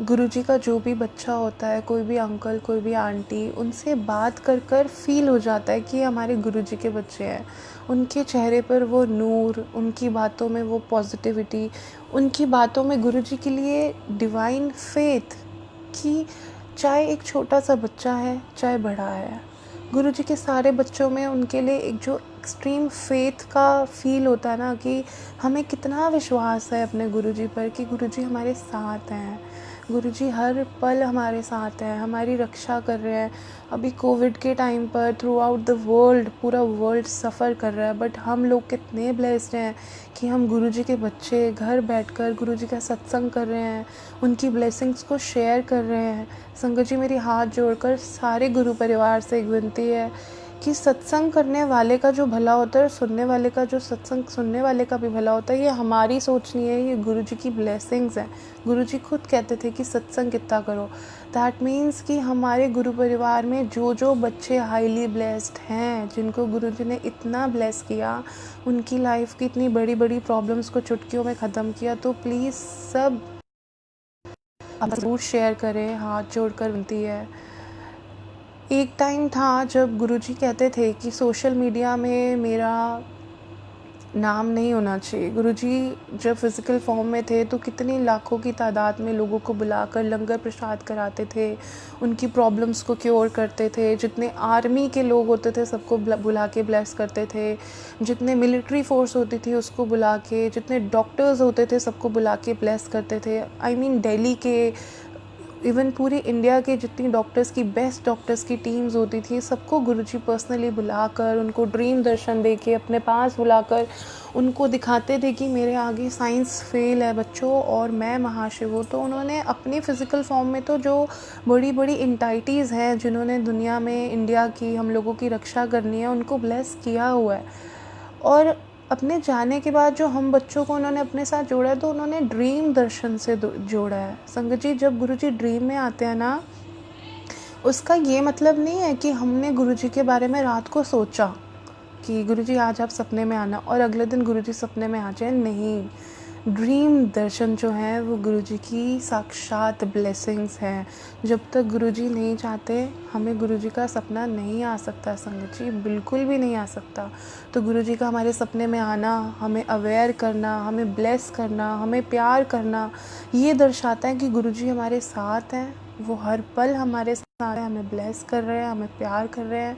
गुरुजी का जो भी बच्चा होता है, कोई भी अंकल, कोई भी आंटी, उनसे बात कर कर फील हो जाता है कि हमारे गुरुजी के बच्चे हैं। उनके चेहरे पर वो नूर, उनकी बातों में वो पॉजिटिविटी, उनकी बातों में गुरुजी के लिए डिवाइन फेथ, कि चाहे एक छोटा सा बच्चा है, चाहे बड़ा है, गुरुजी के सारे बच्चों में उनके लिए एक जो एक्सट्रीम फेथ का फील होता है ना, कि हमें कितना विश्वास है अपने गुरुजी पर, कि गुरुजी हमारे साथ हैं, गुरुजी हर पल हमारे साथ हैं, हमारी रक्षा कर रहे हैं। अभी कोविड के टाइम पर थ्रू आउट द वर्ल्ड, पूरा वर्ल्ड सफ़र कर रहा है, बट हम लोग कितने ब्लेस्ड हैं कि हम गुरुजी के बच्चे घर बैठकर गुरुजी का सत्संग कर रहे हैं, उनकी ब्लेसिंग्स को शेयर कर रहे हैं। संगत जी, मेरी हाथ जोड़कर सारे गुरु परिवार से एक विनती है कि सत्संग करने वाले का जो भला होता है, सुनने वाले का जो सत्संग सुनने वाले का भी भला होता है, ये हमारी सोच नहीं है, ये गुरुजी की ब्लेसिंग्स हैं। गुरुजी खुद कहते थे कि सत्संग कितना करो। दैट मीन्स कि हमारे गुरु परिवार में जो जो बच्चे हाईली ब्लेस्ड हैं, जिनको गुरुजी ने इतना ब्लेस किया, उनकी लाइफ की इतनी बड़ी बड़ी प्रॉब्लम्स को चुटकियों में ख़त्म किया, तो प्लीज़ सब आप ज़रूर शेयर करें, हाथ जोड़कर विनती है। एक टाइम था जब गुरुजी कहते थे कि सोशल मीडिया में मेरा नाम नहीं होना चाहिए। गुरुजी जब फिज़िकल फॉर्म में थे तो कितनी लाखों की तादाद में लोगों को बुलाकर लंगर प्रसाद कराते थे, उनकी प्रॉब्लम्स को क्योर करते थे। जितने आर्मी के लोग होते थे सबको बुला के ब्लेस करते थे, जितने मिलिट्री फोर्स होती थी उसको बुला के, जितने डॉक्टर्स होते थे सबको बुला के ब्लेस करते थे। आई मीन दिल्ली के, इवन पूरी इंडिया के जितनी डॉक्टर्स की, बेस्ट डॉक्टर्स की टीम्स होती थी, सबको गुरुजी पर्सनली बुलाकर, उनको ड्रीम दर्शन दे के अपने पास बुलाकर उनको दिखाते थे कि मेरे आगे साइंस फेल है बच्चों और मैं महाशिव हूँ। तो उन्होंने अपनी फ़िज़िकल फॉर्म में तो जो बड़ी बड़ी एंटाइटीज़ हैं जिन्होंने दुनिया में इंडिया की, हम लोगों की रक्षा करनी है, उनको ब्लेस किया हुआ है। और अपने जाने के बाद जो हम बच्चों को उन्होंने अपने साथ जोड़ा है, तो उन्होंने ड्रीम दर्शन से जोड़ा है। संगत जी, जब गुरुजी ड्रीम में आते हैं ना, उसका ये मतलब नहीं है कि हमने गुरुजी के बारे में रात को सोचा कि गुरुजी आज आप सपने में आना और अगले दिन गुरुजी सपने में आ जाए। नहीं, ड्रीम दर्शन जो है वो गुरुजी की साक्षात ब्लेसिंग्स हैं। जब तक गुरुजी नहीं चाहते हमें गुरुजी का सपना नहीं आ सकता संगत जी, बिल्कुल भी नहीं आ सकता। तो गुरुजी का हमारे सपने में आना, हमें अवेयर करना, हमें ब्लेस करना, हमें प्यार करना, ये दर्शाता है कि गुरुजी हमारे साथ हैं, वो हर पल हमारे साथ हैं, हमें ब्लेस कर रहे हैं, हमें प्यार कर रहे हैं।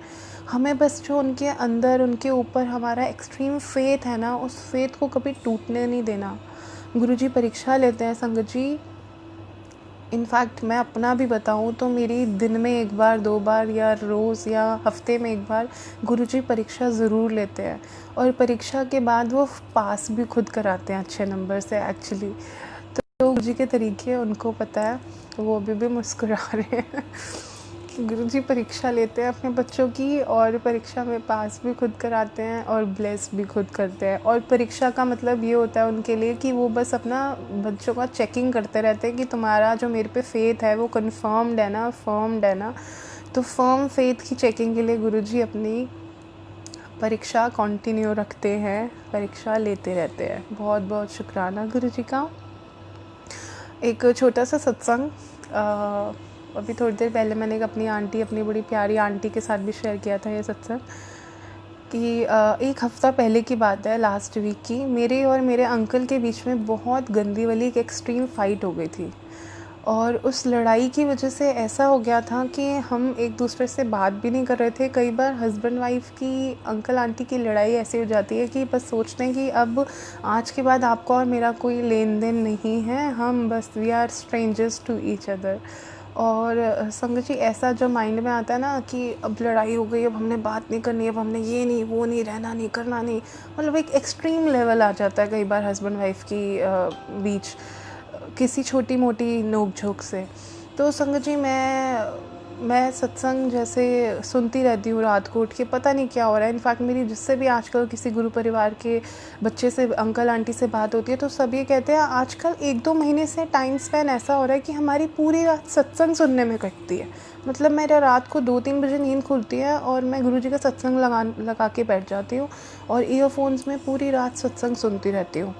हमें बस जो उनके अंदर, उनके ऊपर हमारा एक्सट्रीम फेथ है ना, उस फेथ को कभी टूटने नहीं देना। गुरुजी परीक्षा लेते हैं संगत जी। इनफैक्ट मैं अपना भी बताऊं तो मेरी दिन में एक बार, 2 बार या रोज़ या हफ्ते में एक बार गुरुजी परीक्षा ज़रूर लेते हैं। और परीक्षा के बाद वो पास भी खुद कराते हैं अच्छे नंबर से एक्चुअली। तो गुरुजी के तरीके उनको पता है, वो अभी भी मुस्कुरा रहे हैं कि गुरुजी परीक्षा लेते हैं अपने बच्चों की और परीक्षा में पास भी खुद कराते हैं और ब्लेस भी खुद करते हैं। और परीक्षा का मतलब ये होता है उनके लिए कि वो बस अपना बच्चों का चेकिंग करते रहते हैं कि तुम्हारा जो मेरे पे फेथ है वो कन्फर्म्ड है ना, फर्म्ड है ना। तो फर्म फेथ की चेकिंग के लिए गुरुजी अपनी परीक्षा कंटिन्यू रखते हैं, परीक्षा लेते रहते हैं। बहुत बहुत शुक्राना गुरुजी का। एक छोटा सा सत्संग, अभी थोड़ी देर पहले मैंने अपनी आंटी, अपनी बड़ी प्यारी आंटी के साथ भी शेयर किया था ये सत्संग कि एक हफ़्ता पहले की बात है, लास्ट वीक की। मेरे और मेरे अंकल के बीच में बहुत गंदी वाली एक एक्सट्रीम फ़ाइट हो गई थी। और उस लड़ाई की वजह से ऐसा हो गया था कि हम एक दूसरे से बात भी नहीं कर रहे थे। कई बार हस्बैंड वाइफ की, अंकल आंटी की लड़ाई ऐसी हो जाती है कि बस सोचते हैं कि अब आज के बाद आपका और मेरा कोई लेन देन नहीं है, हम बस we are strangers to each other. और संगत जी, ऐसा जो माइंड में आता है ना कि अब लड़ाई हो गई, अब हमने बात नहीं करनी, अब हमने ये नहीं, वो नहीं, रहना नहीं, करना नहीं, मतलब एक एक्सट्रीम लेवल आ जाता है कई बार हस्बैंड वाइफ की बीच किसी छोटी मोटी नोक झोंक से। तो संगत जी, मैं सत्संग जैसे सुनती रहती हूँ रात को उठ के, पता नहीं क्या हो रहा है। इनफैक्ट मेरी जिससे भी आजकल किसी गुरु परिवार के बच्चे से, अंकल आंटी से बात होती है, तो सब ये कहते हैं आजकल 1-2 महीने से टाइम स्पैन ऐसा हो रहा है कि हमारी पूरी रात सत्संग सुनने में कटती है। मतलब मेरा रात को 2-3 बजे नींद खुलती है और मैं गुरुजी का सत्संग लगा के बैठ जाती हूँ और ईयरफोन्स में पूरी रात सत्संग सुनती रहती हूँ।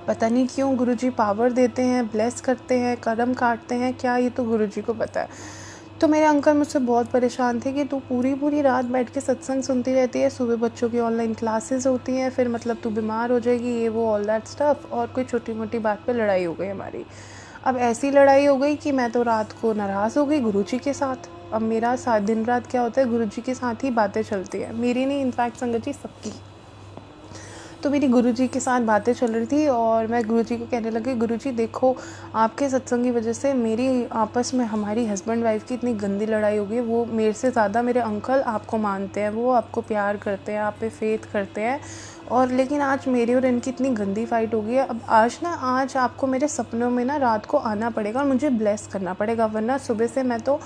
पता नहीं क्यों गुरुजी पावर देते हैं, ब्लेस करते हैं, कदम काटते हैं, क्या ये तो गुरुजी को पता है। तो मेरे अंकल मुझसे बहुत परेशान थे कि तू पूरी रात बैठ के सत्संग सुनती रहती है, सुबह बच्चों की ऑनलाइन क्लासेस होती हैं, फिर मतलब तू बीमार हो जाएगी, ये वो ऑल दैट स्टफ। और कोई छोटी मोटी बात पे लड़ाई हो गई हमारी। अब ऐसी लड़ाई हो गई कि मैं तो रात को नाराज़ हो गई गुरुजी के साथ। अब मेरा साथ दिन रात क्या होता है, गुरुजी के साथ ही बातें चलती हैं, मेरी नहीं, इनफैक्ट संगत जी सबकी। तो मेरी गुरुजी के साथ बातें चल रही थी और मैं गुरुजी को कहने लगी, गुरुजी देखो, आपके सत्संग की वजह से मेरी आपस में, हमारी हस्बैंड वाइफ की इतनी गंदी लड़ाई हो गई। वो मेरे से ज़्यादा मेरे अंकल आपको मानते हैं, वो आपको प्यार करते हैं, आप पे फेथ करते हैं, और लेकिन आज मेरी और इनकी इतनी गंदी फाइट हो गई है। अब आज आपको मेरे सपनों में ना रात को आना पड़ेगा और मुझे ब्लेस करना पड़ेगा, वरना सुबह से मैं तो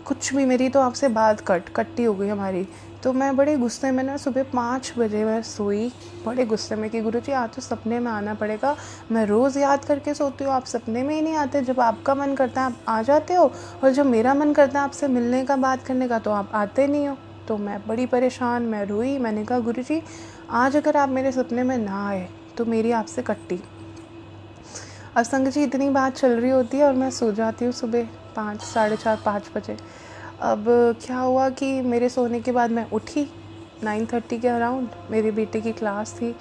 कुछ भी, मेरी तो आपसे बात कट्टी हो गई हमारी। तो मैं बड़े गुस्से में ना सुबह 5 बजे मैं सोई, बड़े गुस्से में कि गुरुजी आज तो सपने में आना पड़ेगा। मैं रोज़ याद करके सोती हूँ, आप सपने में ही नहीं आते। जब आपका मन करता है आप आ जाते हो, और जब मेरा मन करता है आपसे मिलने का, बात करने का, तो आप आते नहीं हो। तो मैं बड़ी परेशान, मैं रोई। मैंने कहा गुरुजी आज अगर आप मेरे सपने में ना आए तो मेरी आपसे कट्टी। अब संग जी, इतनी बात चल रही होती है और मैं सो जाती हूँ सुबह 5, साढ़े 4, 5 बजे। अब क्या हुआ कि मेरे सोने के बाद मैं उठी, 9:30 के अराउंड मेरे बेटे की क्लास थी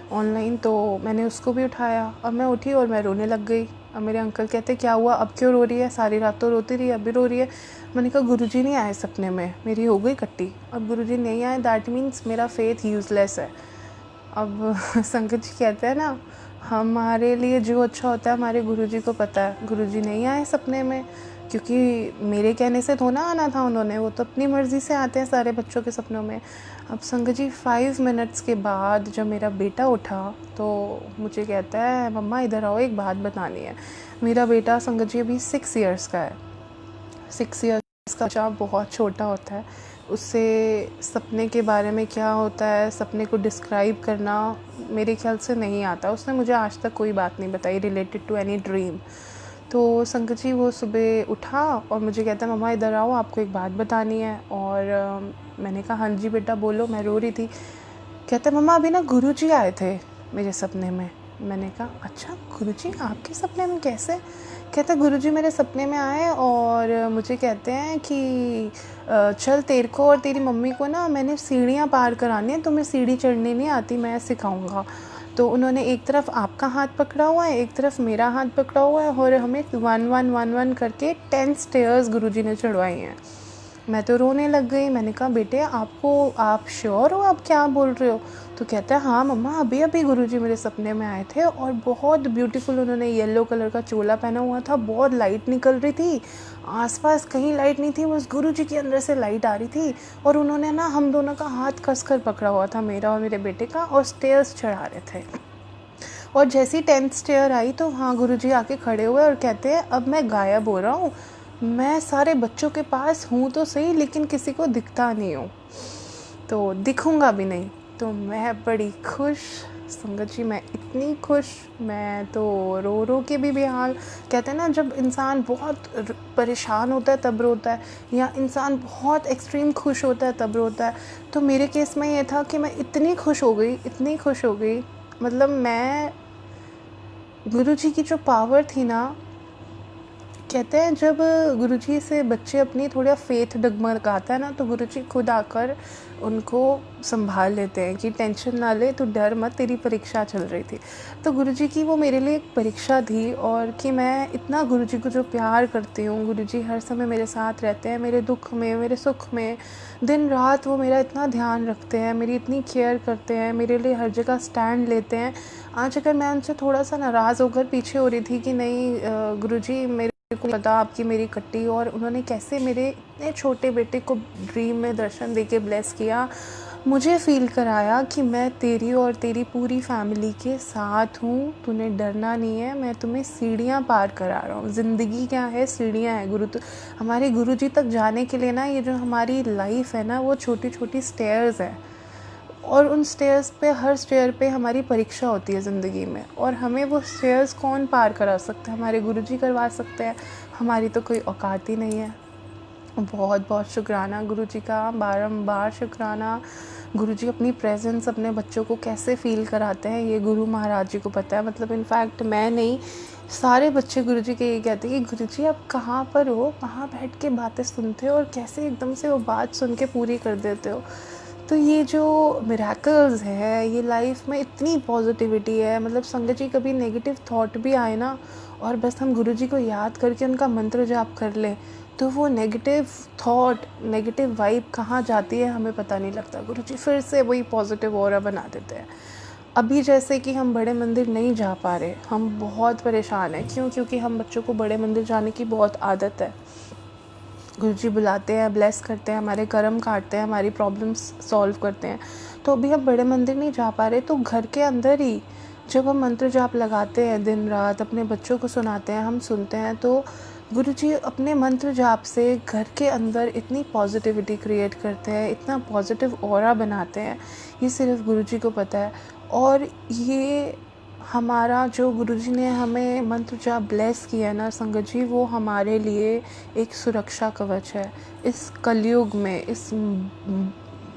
ऑनलाइन, तो मैंने उसको भी उठाया। अब मैं उठी और मैं रोने लग गई। अब मेरे अंकल कहते क्या हुआ, अब क्यों रो रही है, सारी रात तो रोती रही, अब भी रो रही है। मैंने कहा गुरुजी नहीं आए सपने में, मेरी हो गई कट्टी। अब गुरुजी नहीं आए दैट मीन्स मेरा फेथ यूज़लेस है। अब संगत जी कहते हैं ना, हमारे लिए जो अच्छा होता है हमारे गुरुजी को पता है। गुरुजी नहीं आए सपने में, क्योंकि मेरे कहने से तो ना आना था उन्होंने, वो तो अपनी मर्ज़ी से आते हैं सारे बच्चों के सपनों में। अब संगत जी 5 मिनट्स के बाद जब मेरा बेटा उठा तो मुझे कहता है मम्मा इधर आओ, एक बात बतानी है। मेरा बेटा संगत जी अभी 6 इयर्स का है। 6 इयर्स का बच्चा बहुत छोटा होता है, उससे सपने के बारे में क्या होता है, सपने को डिस्क्राइब करना मेरे ख्याल से नहीं आता। उसने मुझे आज तक कोई बात नहीं बताई रिलेटेड टू एनी ड्रीम। तो संगत जी वो सुबह उठा और मुझे कहता है मम्मा इधर आओ, आपको एक बात बतानी है। और मैंने कहा हाँ जी बेटा बोलो, मैं रो रही थी। कहते मम्मा अभी ना गुरुजी आए थे मेरे सपने में। मैंने कहा अच्छा गुरुजी आपके सपने में कैसे? कहता गुरुजी मेरे सपने में आए और मुझे कहते हैं कि चल तेरे को और तेरी मम्मी को ना मैंने सीढ़ियाँ पार करानी है, तुम्हें सीढ़ी चढ़नी नहीं आती, मैं सिखाऊंगा। तो उन्होंने एक तरफ आपका हाथ पकड़ा हुआ है, एक तरफ मेरा हाथ पकड़ा हुआ है और हमें 1 1 1 1 करके 10 स्टेयर्स गुरुजी ने चढ़वाई हैं। मैं तो रोने लग गई। मैंने कहा बेटे आप श्योर हो आप क्या बोल रहे हो? तो कहता है हाँ मम्मा अभी अभी गुरुजी मेरे सपने में आए थे और बहुत ब्यूटीफुल, उन्होंने येलो कलर का चोला पहना हुआ था, बहुत लाइट निकल रही थी, आसपास कहीं लाइट नहीं थी, बस गुरुजी के अंदर से लाइट आ रही थी। और उन्होंने ना हम दोनों का हाथ कसकर पकड़ा हुआ था, मेरा और मेरे बेटे का, और स्टेयर्स चढ़ा रहे थे। और जैसी 10th स्टेयर आई तो हाँ गुरुजी आके खड़े हुए और कहते हैं अब मैं गायब हो रहा हूँ, मैं सारे बच्चों के पास हूँ तो सही लेकिन किसी को दिखता नहीं हूँ, तो दिखूँगा भी नहीं। तो मैं बड़ी खुश संगत जी, मैं इतनी खुश, मैं तो रो रो के भी बेहाल। कहते हैं ना जब इंसान बहुत परेशान होता है तब रोता है, या इंसान बहुत एक्सट्रीम खुश होता है तब रोता है। तो मेरे केस में ये था कि मैं इतनी खुश हो गई, इतनी खुश हो गई, मतलब मैं गुरुजी की जो पावर थी ना, कहते हैं जब गुरुजी से बच्चे अपनी थोड़ा फेथ डगमगाता है ना तो गुरुजी खुद आकर उनको संभाल लेते हैं कि टेंशन ना ले, तू डर मत, तेरी परीक्षा चल रही थी। तो गुरुजी की वो मेरे लिए एक परीक्षा थी, और कि मैं इतना गुरुजी को जो प्यार करती हूँ, गुरुजी हर समय मेरे साथ रहते हैं, मेरे दुख में मेरे सुख में, दिन रात वो मेरा इतना ध्यान रखते हैं, मेरी इतनी केयर करते हैं, मेरे लिए हर जगह स्टैंड लेते हैं। आज अगर मैं उनसे थोड़ा सा नाराज़ होकर पीछे हो रही थी कि नहीं गुरुजी मेरे को पता आपकी मेरी कट्टी, और उन्होंने कैसे मेरे इतने छोटे बेटे को ड्रीम में दर्शन देके ब्लेस किया, मुझे फ़ील कराया कि मैं तेरी और तेरी पूरी फैमिली के साथ हूँ, तूने डरना नहीं है, मैं तुम्हें सीढ़ियाँ पार करा रहा हूँ। ज़िंदगी क्या है, सीढ़ियाँ हैं। हमारे गुरुजी तक जाने के लिए ना, ये जो हमारी लाइफ है ना, वो छोटी छोटी स्टेयर्स है, और उन स्टेयर्स पे, हर स्टेयर पे हमारी परीक्षा होती है ज़िंदगी में, और हमें वो स्टेयर्स कौन पार करा सकता है? हमारे गुरुजी करवा सकते हैं, हमारी तो कोई औकात ही नहीं है। बहुत बहुत शुक्राना गुरुजी का, बारंबार शुक्राना। गुरुजी अपनी प्रेजेंस अपने बच्चों को कैसे फ़ील कराते हैं ये गुरु महाराज जी को पता है। मतलब इनफैक्ट मैं नहीं, सारे बच्चे गुरुजी के ये कहते हैं कि गुरुजी आप कहाँ पर हो, कहाँ बैठ के बातें सुनते हो और कैसे एकदम से वो बात सुन के पूरी कर देते हो। तो ये जो मिरेकल्स है, ये लाइफ में इतनी पॉजिटिविटी है। मतलब संगत जी कभी नेगेटिव थॉट भी आए ना, और बस हम गुरुजी को याद करके उनका मंत्र जाप कर लें, तो वो नेगेटिव थॉट, नेगेटिव वाइब कहाँ जाती है हमें पता नहीं लगता। गुरुजी फिर से वही पॉजिटिव ऑरा बना देते हैं। अभी जैसे कि हम बड़े मंदिर नहीं जा पा रहे, हम बहुत परेशान हैं। क्यों? क्योंकि हम बच्चों को बड़े मंदिर जाने की बहुत आदत है। गुरुजी बुलाते हैं, ब्लेस करते हैं, हमारे कर्म काटते हैं, हमारी प्रॉब्लम्स सॉल्व करते हैं। तो अभी हम बड़े मंदिर नहीं जा पा रहे, तो घर के अंदर ही जब हम मंत्र जाप लगाते हैं, दिन रात अपने बच्चों को सुनाते हैं, हम सुनते हैं, तो गुरुजी अपने मंत्र जाप से घर के अंदर इतनी पॉजिटिविटी क्रिएट करते हैं, इतना पॉजिटिव ऑरा बनाते हैं, ये सिर्फ गुरुजी को पता है। और ये हमारा जो गुरुजी ने हमें मंत्र जाप ब्लेस किया है ना संगत जी, वो हमारे लिए एक सुरक्षा कवच है। इस कलयुग में, इस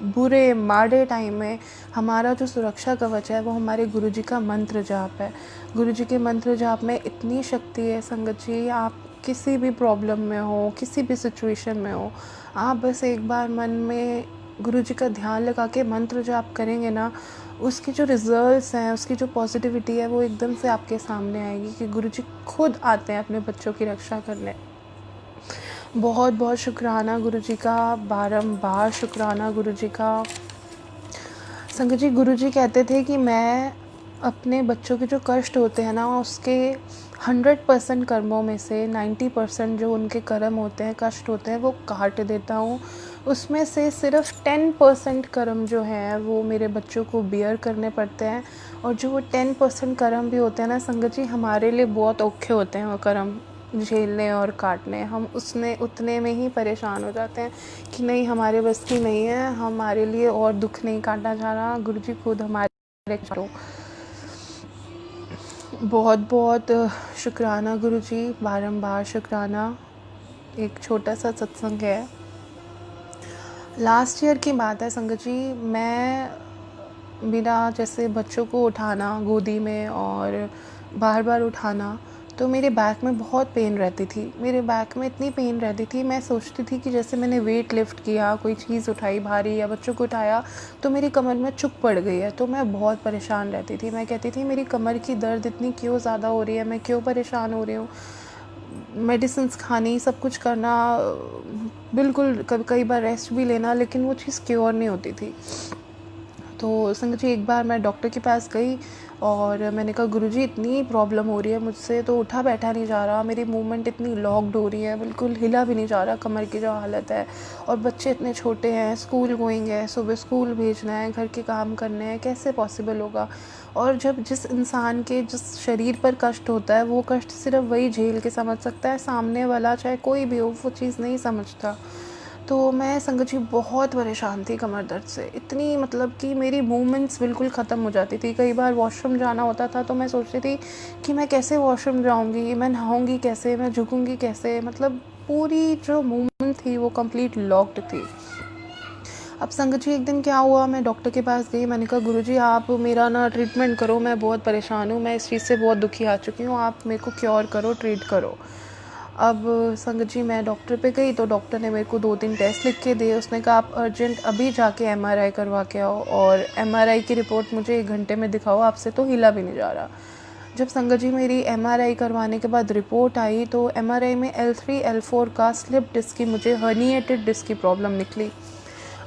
बुरे माड़े टाइम में हमारा जो सुरक्षा कवच है वो हमारे गुरुजी का मंत्र जाप है। गुरुजी के मंत्र जाप में इतनी शक्ति है संगत जी, आप किसी भी प्रॉब्लम में हो, किसी भी सिचुएशन में हो, आप बस एक बार मन में गुरुजी का ध्यान लगा के मंत्र जो आप करेंगे ना, उसकी जो रिज़ल्ट्स हैं, उसकी जो पॉजिटिविटी है वो एकदम से आपके सामने आएगी कि गुरुजी खुद आते हैं अपने बच्चों की रक्षा करने। बहुत बहुत शुक्राना गुरुजी का, बारंबार शुक्राना गुरुजी का। संगत जी, गुरुजी कहते थे कि मैं अपने बच्चों के जो कष्ट होते हैं ना, उसके 100% कर्मों में से 90% जो उनके कर्म होते हैं, कष्ट होते हैं, वो काट देता हूँ। उसमें से सिर्फ 10% कर्म जो हैं वो मेरे बच्चों को बियर करने पड़ते हैं। और जो वो 10% कर्म भी होते हैं ना संगत जी, हमारे लिए बहुत औखे होते हैं वो कर्म झेलने और काटने। हम उसने उतने में ही परेशान हो जाते हैं कि नहीं, हमारे बस की नहीं है, हमारे लिए और दुख नहीं काटा जा रहा, गुरुजी खुद हमारे काटो। बहुत बहुत शुक्राना गुरुजी, बारंबार शुक्राना। एक छोटा सा सत्संग है, लास्ट ईयर की बात है संगत जी। मैं बिना जैसे बच्चों को उठाना गोदी में और बार बार उठाना, तो मेरे बैक में बहुत पेन रहती थी। मेरे बैक में इतनी पेन रहती थी, मैं सोचती थी कि जैसे मैंने वेट लिफ्ट किया, कोई चीज़ उठाई भारी या बच्चों को उठाया, तो मेरी कमर में चुभ पड़ गई है। तो मैं बहुत परेशान रहती थी। मैं कहती थी मेरी कमर की दर्द इतनी क्यों ज़्यादा हो रही है, मैं क्यों परेशान हो रही हूँ। मेडिसिन्स खानी, सब कुछ करना, बिल्कुल कई बार रेस्ट भी लेना, लेकिन वो चीज़ क्योर नहीं होती थी। तो संगत जी, एक बार मैं डॉक्टर के पास गई और मैंने कहा गुरुजी इतनी प्रॉब्लम हो रही है मुझसे, तो उठा बैठा नहीं जा रहा, मेरी मूवमेंट इतनी लॉक्ड हो रही है, बिल्कुल हिला भी नहीं जा रहा, कमर की जो हालत है। और बच्चे इतने छोटे हैं, स्कूल गोइंग है, सुबह स्कूल भेजना है, घर के काम करने हैं, कैसे पॉसिबल होगा। और जब जिस इंसान के जिस शरीर पर कष्ट होता है, वो कष्ट सिर्फ वही झेल के समझ सकता है, सामने वाला चाहे कोई भी हो वो चीज़ नहीं समझता। तो मैं संगत जी बहुत परेशान थी कमर दर्द से, इतनी मतलब कि मेरी मूवमेंट्स बिल्कुल ख़त्म हो जाती थी। कई बार वॉशरूम जाना होता था तो मैं सोचती थी कि मैं कैसे वॉशरूम जाऊंगी, मैं नहाऊंगी कैसे, मैं झुकूंगी कैसे, मतलब पूरी जो मूवमेंट थी वो कंप्लीट लॉक्ड थी। अब संगत जी, एक दिन क्या हुआ, मैं डॉक्टर के पास गई, मैंने कहा गुरुजी आप मेरा ना ट्रीटमेंट करो, मैं बहुत परेशान हूँ, मैं इस चीज़ से बहुत दुखी आ चुकी हूँ, आप मेरे को क्योर करो, ट्रीट करो। अब संगत जी, मैं डॉक्टर पे गई तो डॉक्टर ने मेरे को 2-3 टेस्ट लिख के दिए। उसने कहा आप अर्जेंट अभी जाके एमआरआई करवा के आओ, और एमआरआई की रिपोर्ट मुझे 1 घंटे में दिखाओ, आपसे तो हिला भी नहीं जा रहा। जब संगत जी मेरी एमआरआई करवाने के बाद रिपोर्ट आई, तो एमआरआई में L3 L4 का स्लिप डिस्क की, मुझे हर्निएटेड डिस्क की प्रॉब्लम निकली।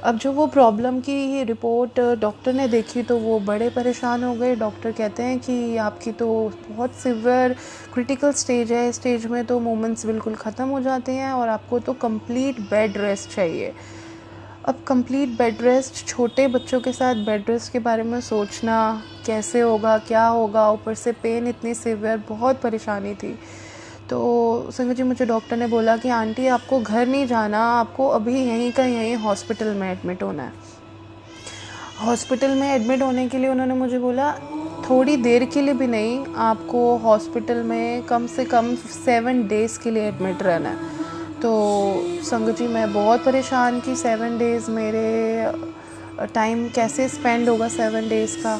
अब जो वो प्रॉब्लम की रिपोर्ट डॉक्टर ने देखी तो वो बड़े परेशान हो गए। डॉक्टर कहते हैं कि आपकी तो बहुत सिवियर क्रिटिकल स्टेज है, इस स्टेज में तो मूवमेंट्स बिल्कुल ख़त्म हो जाते हैं और आपको तो कंप्लीट बेड रेस्ट चाहिए। अब कंप्लीट बेड रेस्ट, छोटे बच्चों के साथ बेड रेस्ट के बारे में सोचना कैसे होगा, क्या होगा, ऊपर से पेन इतनी सिवियर, बहुत परेशानी थी। तो संगत जी, मुझे डॉक्टर ने बोला कि आंटी आपको घर नहीं जाना, आपको अभी यहीं का यहीं हॉस्पिटल में एडमिट होना है। हॉस्पिटल में एडमिट होने के लिए उन्होंने मुझे बोला थोड़ी देर के लिए भी नहीं, आपको हॉस्पिटल में कम से कम 7 डेज़ के लिए एडमिट रहना है। तो संगत जी, मैं बहुत परेशान कि 7 डेज़ मेरे टाइम कैसे स्पेंड होगा 7 डेज़ का,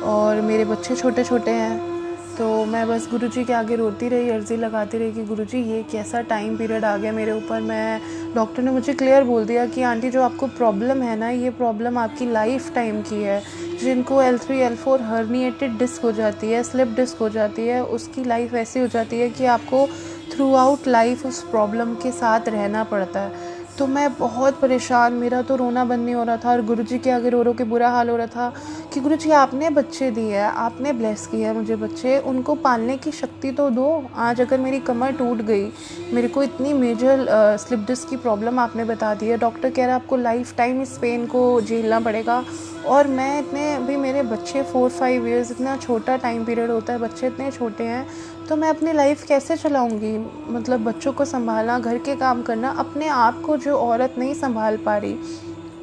और मेरे बच्चे छोटे छोटे हैं। तो मैं बस गुरुजी के आगे रोती रही, अर्ज़ी लगाती रही कि गुरुजी ये कैसा टाइम पीरियड आ गया मेरे ऊपर। डॉक्टर ने मुझे क्लियर बोल दिया कि आंटी जो आपको प्रॉब्लम है ना, ये प्रॉब्लम आपकी लाइफ टाइम की है। जिनको L3 L4 हर्निएटेड डिस्क हो जाती है, स्लिप डिस्क हो जाती है, उसकी लाइफ ऐसी हो जाती है कि आपको थ्रू आउट लाइफ उस प्रॉब्लम के साथ रहना पड़ता है। तो मैं बहुत परेशान, मेरा तो रोना बंद नहीं हो रहा था, और गुरुजी के आगे रो रो के बुरा हाल हो रहा था कि गुरुजी आपने बच्चे दिए हैं, आपने ब्लेस किया है मुझे बच्चे, उनको पालने की शक्ति तो दो। आज अगर मेरी कमर टूट गई, मेरे को इतनी मेजर स्लिप डिस्क की प्रॉब्लम आपने बता दी है, डॉक्टर कह रहा है आपको लाइफ टाइम इस पेन को झेलना पड़ेगा, और मैं इतने, अभी मेरे बच्चे 4-5 ईयर्स, इतना छोटा टाइम पीरियड होता है, बच्चे इतने छोटे हैं, तो मैं अपनी लाइफ कैसे चलाऊंगी। मतलब बच्चों को संभालना, घर के काम करना, अपने आप को जो औरत नहीं संभाल पा रही,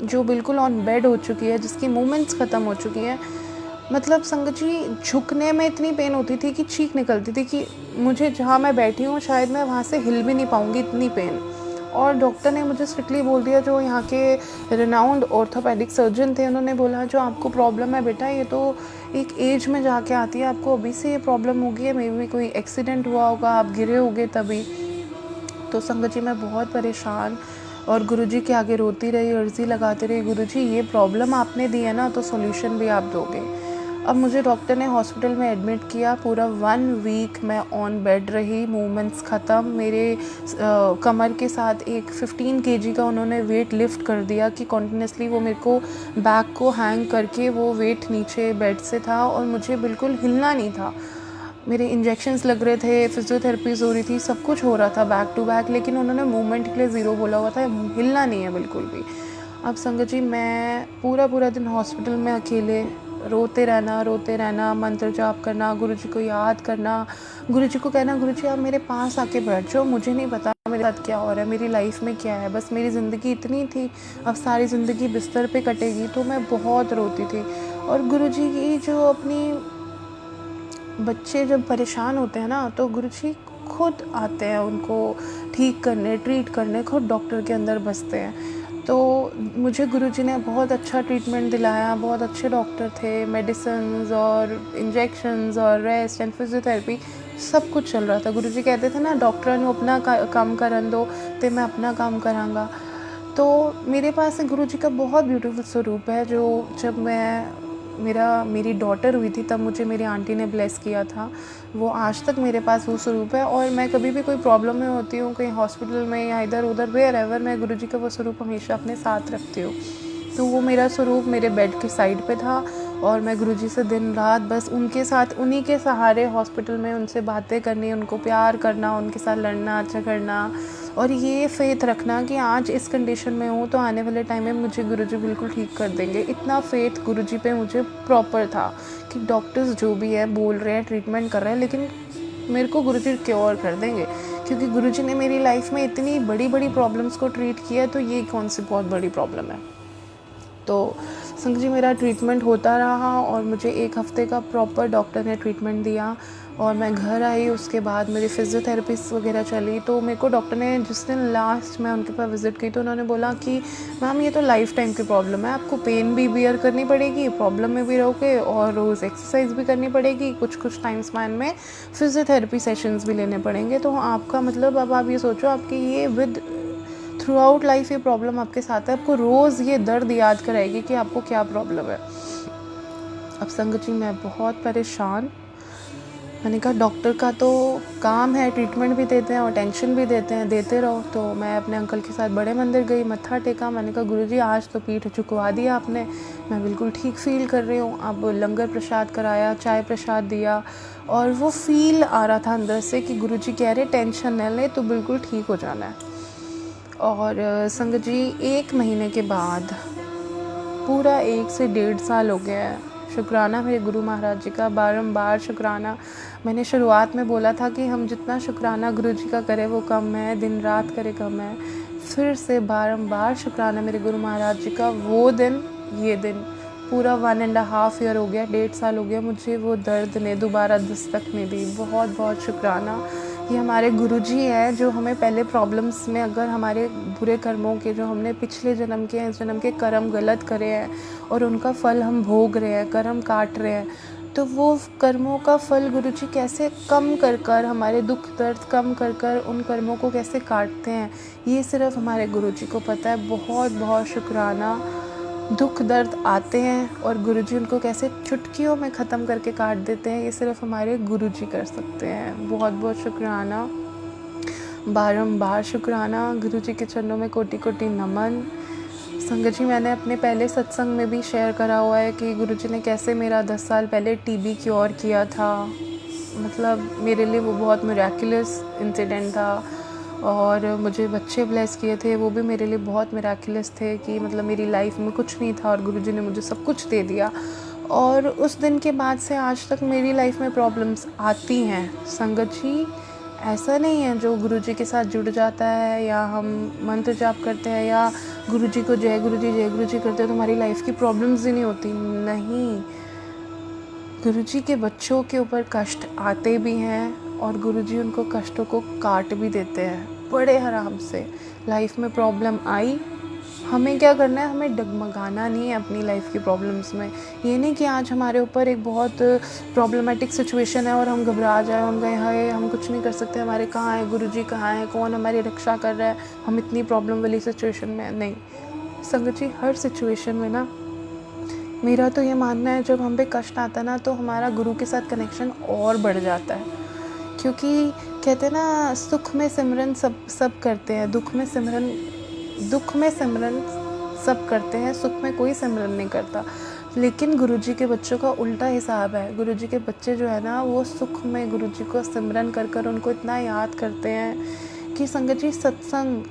जो बिल्कुल ऑन बेड हो चुकी है, जिसकी मूवमेंट्स ख़त्म हो चुकी हैं, मतलब संगत जी झुकने में इतनी पेन होती थी कि चीख निकलती थी कि मुझे जहाँ मैं बैठी हूँ शायद मैं वहाँ से हिल भी नहीं पाऊँगी, इतनी पेन। और डॉक्टर ने मुझे स्ट्रिक्टली बोल दिया, जो यहाँ के रिनाउंड ऑर्थोपेडिक सर्जन थे, उन्होंने बोला जो आपको प्रॉब्लम है बेटा, ये तो एक एज में जाके आती है, आपको अभी से ये प्रॉब्लम होगी है, मे बी कोई एक्सीडेंट हुआ होगा, आप गिरे होगे तभी। तो संगत जी, मैं बहुत परेशान, और गुरुजी के आगे रोती रही, अर्ज़ी लगाती रही, गुरुजी ये प्रॉब्लम आपने दी है ना, तो सॉल्यूशन भी आप दोगे। अब मुझे डॉक्टर ने हॉस्पिटल में एडमिट किया, पूरा 1 वीक मैं ऑन बेड रही, मूवमेंट्स ख़त्म, मेरे कमर के साथ एक 15 केजी का उन्होंने वेट लिफ्ट कर दिया कि कॉन्टिन्यूसली वो मेरे को बैक को हैंग करके वो वेट नीचे बेड से था और मुझे बिल्कुल हिलना नहीं था। मेरे इंजेक्शन्स लग रहे थे, फिजियोथेरेपीज़ हो रही थी, सब कुछ हो रहा था बैक टू बैक, लेकिन उन्होंने मूवमेंट के लिए ज़ीरो बोला हुआ था, हिलना नहीं है बिल्कुल भी। अब संगत जी, मैं पूरा दिन हॉस्पिटल में अकेले रोते रहना, मंत्र जाप करना, गुरुजी को याद करना, गुरुजी को कहना गुरुजी आप मेरे पास आके बैठ जाओ, मुझे नहीं पता मेरे साथ क्या हो रहा है, मेरी लाइफ में क्या है, बस मेरी ज़िंदगी इतनी थी, अब सारी ज़िंदगी बिस्तर पे कटेगी। तो मैं बहुत रोती थी। और गुरुजी की जो अपनी बच्चे जब परेशान होते हैं ना, तो गुरुजी खुद आते हैं उनको ठीक करने, ट्रीट करने, खुद डॉक्टर के अंदर बसते हैं। तो मुझे गुरुजी ने बहुत अच्छा ट्रीटमेंट दिलाया, बहुत अच्छे डॉक्टर थे, मेडिसिन्स और इंजेक्शन्स और रेस्ट एंड फिजियोथेरेपी सब कुछ चल रहा था। गुरुजी कहते थे ना, डॉक्टर ने अपना काम करन दो तो मैं अपना काम करांगा। तो मेरे पास गुरुजी का बहुत ब्यूटीफुल स्वरूप है, जो जब मेरी डॉटर हुई थी तब मुझे मेरी आंटी ने ब्लेस किया था। वो आज तक मेरे पास वो स्वरूप है, और मैं कभी भी कोई प्रॉब्लम में होती हूँ, कहीं हॉस्पिटल में या इधर उधर वेयर एवर, मैं गुरुजी का वो स्वरूप हमेशा अपने साथ रखती हूँ। तो वो मेरा स्वरूप मेरे बेड की साइड पे था, और मैं गुरुजी से दिन रात बस उनके साथ, उन्हीं के सहारे हॉस्पिटल में उनसे बातें करनी, उनको प्यार करना, उनके साथ लड़ना झगड़ना, और ये फेथ रखना कि आज इस कंडीशन में हूँ तो आने वाले टाइम में मुझे गुरुजी बिल्कुल ठीक कर देंगे। इतना फेथ गुरुजी पे मुझे प्रॉपर था कि डॉक्टर्स जो भी है बोल रहे हैं, ट्रीटमेंट कर रहे हैं, लेकिन मेरे को गुरुजी क्योर कर देंगे, क्योंकि गुरुजी ने मेरी लाइफ में इतनी बड़ी बड़ी प्रॉब्लम्स को ट्रीट किया, तो ये कौन सी बहुत बड़ी प्रॉब्लम है। तो संग जी, मेरा ट्रीटमेंट होता रहा, और मुझे 1 हफ़्ते का प्रॉपर डॉक्टर ने ट्रीटमेंट दिया, और मैं घर आई। उसके बाद मेरी फिजियोथेरेपिस्ट वगैरह चली। तो मेरे को डॉक्टर ने जिस दिन लास्ट मैं उनके पास विज़िट की, तो उन्होंने बोला कि मैम ये तो लाइफ टाइम की प्रॉब्लम है, आपको पेन भी बियर करनी पड़ेगी, प्रॉब्लम में भी रहोगे, और रोज़ एक्सरसाइज भी करनी पड़ेगी, कुछ टाइम स्पैन में फिजियोथेरेपी सेशंस भी लेने पड़ेंगे। तो आपका मतलब, अब आप ये सोचो, आपकी ये विद थ्रू आउट लाइफ ये प्रॉब्लम आपके साथ है, आपको रोज़ ये दर्द याद कराएगी कि आपको क्या प्रॉब्लम है। अब संगत जी, मैं बहुत परेशान। मैंने कहा डॉक्टर का तो काम है, ट्रीटमेंट भी देते हैं और टेंशन भी देते हैं, देते रहो। तो मैं अपने अंकल के साथ बड़े मंदिर गई, मत्था टेका। मैंने कहा गुरुजी आज तो पीठ झुकवा दिया आपने, मैं बिल्कुल ठीक फील कर रही हूँ। अब लंगर प्रसाद कराया, चाय प्रसाद दिया, और वो फील आ रहा था अंदर से कि गुरुजी कह रहे टेंशन न ले, तो बिल्कुल ठीक हो जाना है। और संगत जी, 1 महीने के बाद पूरा 1 से 1.5 साल हो गया है। शुक्राना मेरे गुरु महाराज जी का, बारंबार शुक्राना। मैंने शुरुआत में बोला था कि हम जितना शुक्राना गुरु जी का करें वो कम है, दिन रात करें कम है। फिर से बारंबार शुक्राना मेरे गुरु महाराज जी का। वो दिन, ये दिन पूरा 1.5 ईयर हो गया, 1.5 साल हो गया, मुझे वो दर्द ने दोबारा दस्तक नहीं दी। बहुत बहुत शुक्राना। ये हमारे गुरुजी हैं जो हमें पहले प्रॉब्लम्स में, अगर हमारे बुरे कर्मों के, जो हमने पिछले जन्म के, इस जन्म के कर्म गलत करे हैं और उनका फल हम भोग रहे हैं, कर्म काट रहे हैं, तो वो कर्मों का फल गुरुजी कैसे कम कर कर, हमारे दुख दर्द कम कर कर उन कर्मों को कैसे काटते हैं, ये सिर्फ हमारे गुरुजी को पता है। बहुत बहुत शुक्राना। दुख दर्द आते हैं और गुरुजी उनको कैसे चुटकियों में ख़त्म करके काट देते हैं, ये सिर्फ हमारे गुरुजी कर सकते हैं। बहुत बहुत शुक्राना, बारंबार शुक्राना। गुरुजी के चरणों में कोटि कोटि नमन। संगत जी, मैंने अपने पहले सत्संग में भी शेयर करा हुआ है कि गुरुजी ने कैसे मेरा 10 साल पहले टीबी क्योर किया था। मतलब मेरे लिए वो बहुत मिरेकुलस इंसिडेंट था, और मुझे बच्चे ब्लेस किए थे, वो भी मेरे लिए बहुत मिरेकुलस थे कि मतलब मेरी लाइफ में कुछ नहीं था और गुरुजी ने मुझे सब कुछ दे दिया। और उस दिन के बाद से आज तक मेरी लाइफ में प्रॉब्लम्स आती हैं। संगत जी, ऐसा नहीं है जो गुरुजी के साथ जुड़ जाता है या हम मंत्र जाप करते हैं या गुरुजी को जय गुरुजी करते हैं तो हमारी लाइफ की प्रॉब्लम्स ही नहीं होती। नहीं, गुरुजी के बच्चों के ऊपर कष्ट आते भी हैं और गुरुजी उनको कष्टों को काट भी देते हैं बड़े आराम से। लाइफ में प्रॉब्लम आई, हमें क्या करना है, हमें डगमगाना नहीं है अपनी लाइफ की प्रॉब्लम्स में। ये नहीं कि आज हमारे ऊपर एक बहुत प्रॉब्लमेटिक सिचुएशन है और हम घबरा जाए, हम कहें हाय हम कुछ नहीं कर सकते, हमारे कहाँ है गुरुजी, कहाँ है, कौन हमारी रक्षा कर रहा है, हम इतनी प्रॉब्लम वाली सिचुएशन में नहीं। संगत जी, हर सिचुएशन में ना मेरा तो ये मानना है, जब हम पे कष्ट आता ना तो हमारा गुरु के साथ कनेक्शन और बढ़ जाता है। क्योंकि कहते हैं ना, सुख में सिमरन सब करते हैं, दुख में सिमरन सब करते हैं, सुख में कोई सिमरन नहीं करता। लेकिन गुरुजी के बच्चों का उल्टा हिसाब है। गुरुजी के बच्चे जो है ना, वो सुख में गुरुजी को सिमरन कर कर उनको इतना याद करते हैं कि संगत जी, सत्संग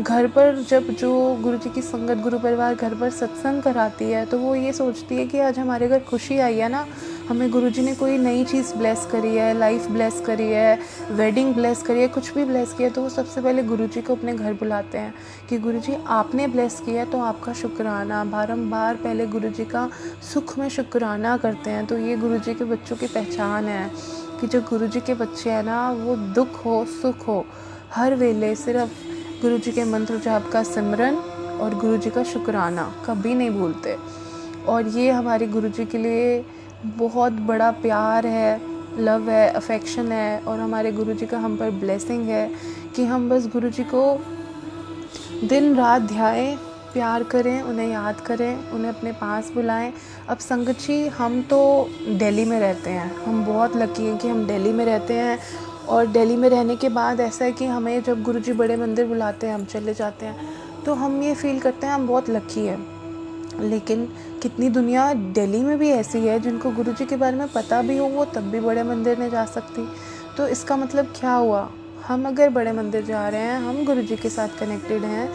घर पर जब जो गुरुजी की संगत, गुरु परिवार घर पर सत्संग कराती है, तो वो ये सोचती है कि आज हमारे घर खुशी आई है ना, हमें गुरुजी ने कोई नई चीज़ ब्लेस करी है, लाइफ ब्लेस करी है, वेडिंग ब्लेस करी है, कुछ भी ब्लेस किया, तो वो सबसे पहले गुरुजी को अपने घर बुलाते हैं कि गुरुजी आपने ब्लेस किया है तो आपका शुक्राना। बारंबार पहले गुरुजी का सुख में शुक्राना करते हैं। तो ये गुरुजी के बच्चों की पहचान है कि जो गुरुजी के बच्चे हैं ना, वो दुख हो सुख हो, हर वेले सिर्फ गुरुजी के मंत्र जाप का सिमरन और गुरुजी का शुक्राना कभी नहीं भूलते। और ये हमारे गुरुजी के लिए बहुत बड़ा प्यार है, लव है, अफेक्शन है, और हमारे गुरुजी का हम पर ब्लेसिंग है कि हम बस गुरुजी को दिन रात ध्याएं, प्यार करें, उन्हें याद करें, उन्हें अपने पास बुलाएं। अब संगत जी, हम तो दिल्ली में रहते हैं, हम बहुत लकी हैं कि हम दिल्ली में रहते हैं। और दिल्ली में रहने के बाद ऐसा है कि हमें जब गुरुजी बड़े मंदिर बुलाते हैं, हम चले जाते हैं, तो हम ये फील करते हैं हम बहुत लकी हैं। लेकिन कितनी दुनिया दिल्ली में भी ऐसी है जिनको गुरुजी के बारे में पता भी हो, वो तब भी बड़े मंदिर नहीं जा सकती। तो इसका मतलब क्या हुआ? हम अगर बड़े मंदिर जा रहे हैं, हम गुरुजी के साथ कनेक्टेड हैं,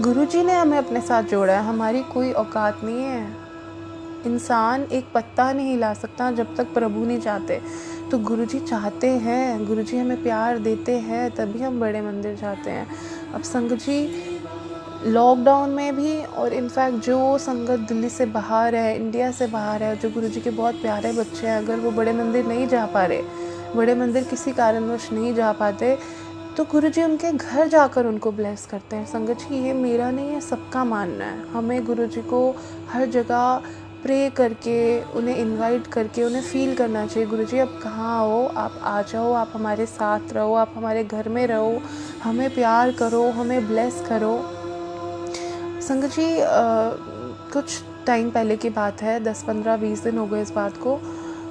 गुरुजी ने हमें अपने साथ जोड़ा है, हमारी कोई औकात नहीं है। इंसान एक पत्ता नहीं हिला सकता जब तक प्रभु नहीं चाहते। तो गुरुजी चाहते हैं, गुरुजी हमें प्यार देते हैं, तभी हम बड़े मंदिर जाते हैं। अब संगत जी, लॉकडाउन में भी, और इनफैक्ट जो संगत दिल्ली से बाहर है, इंडिया से बाहर है, जो गुरुजी के बहुत प्यारे बच्चे हैं, अगर वो बड़े मंदिर नहीं जा पा रहे, बड़े मंदिर किसी कारणवश नहीं जा पाते, तो गुरुजी उनके घर जाकर उनको ब्लेस करते हैं। संगत जी, ये मेरा नहीं है, सबका मानना है। हमें गुरुजी को हर जगह प्रे करके, उन्हें इनवाइट करके, उन्हें फ़ील करना चाहिए, गुरुजी आप कहाँ हो, आप आ जाओ, आप हमारे साथ रहो, आप हमारे घर में रहो, हमें प्यार करो, हमें ब्लेस करो। संगत जी, कुछ टाइम पहले की बात है, 10-15-20 दिन हो गए इस बात को।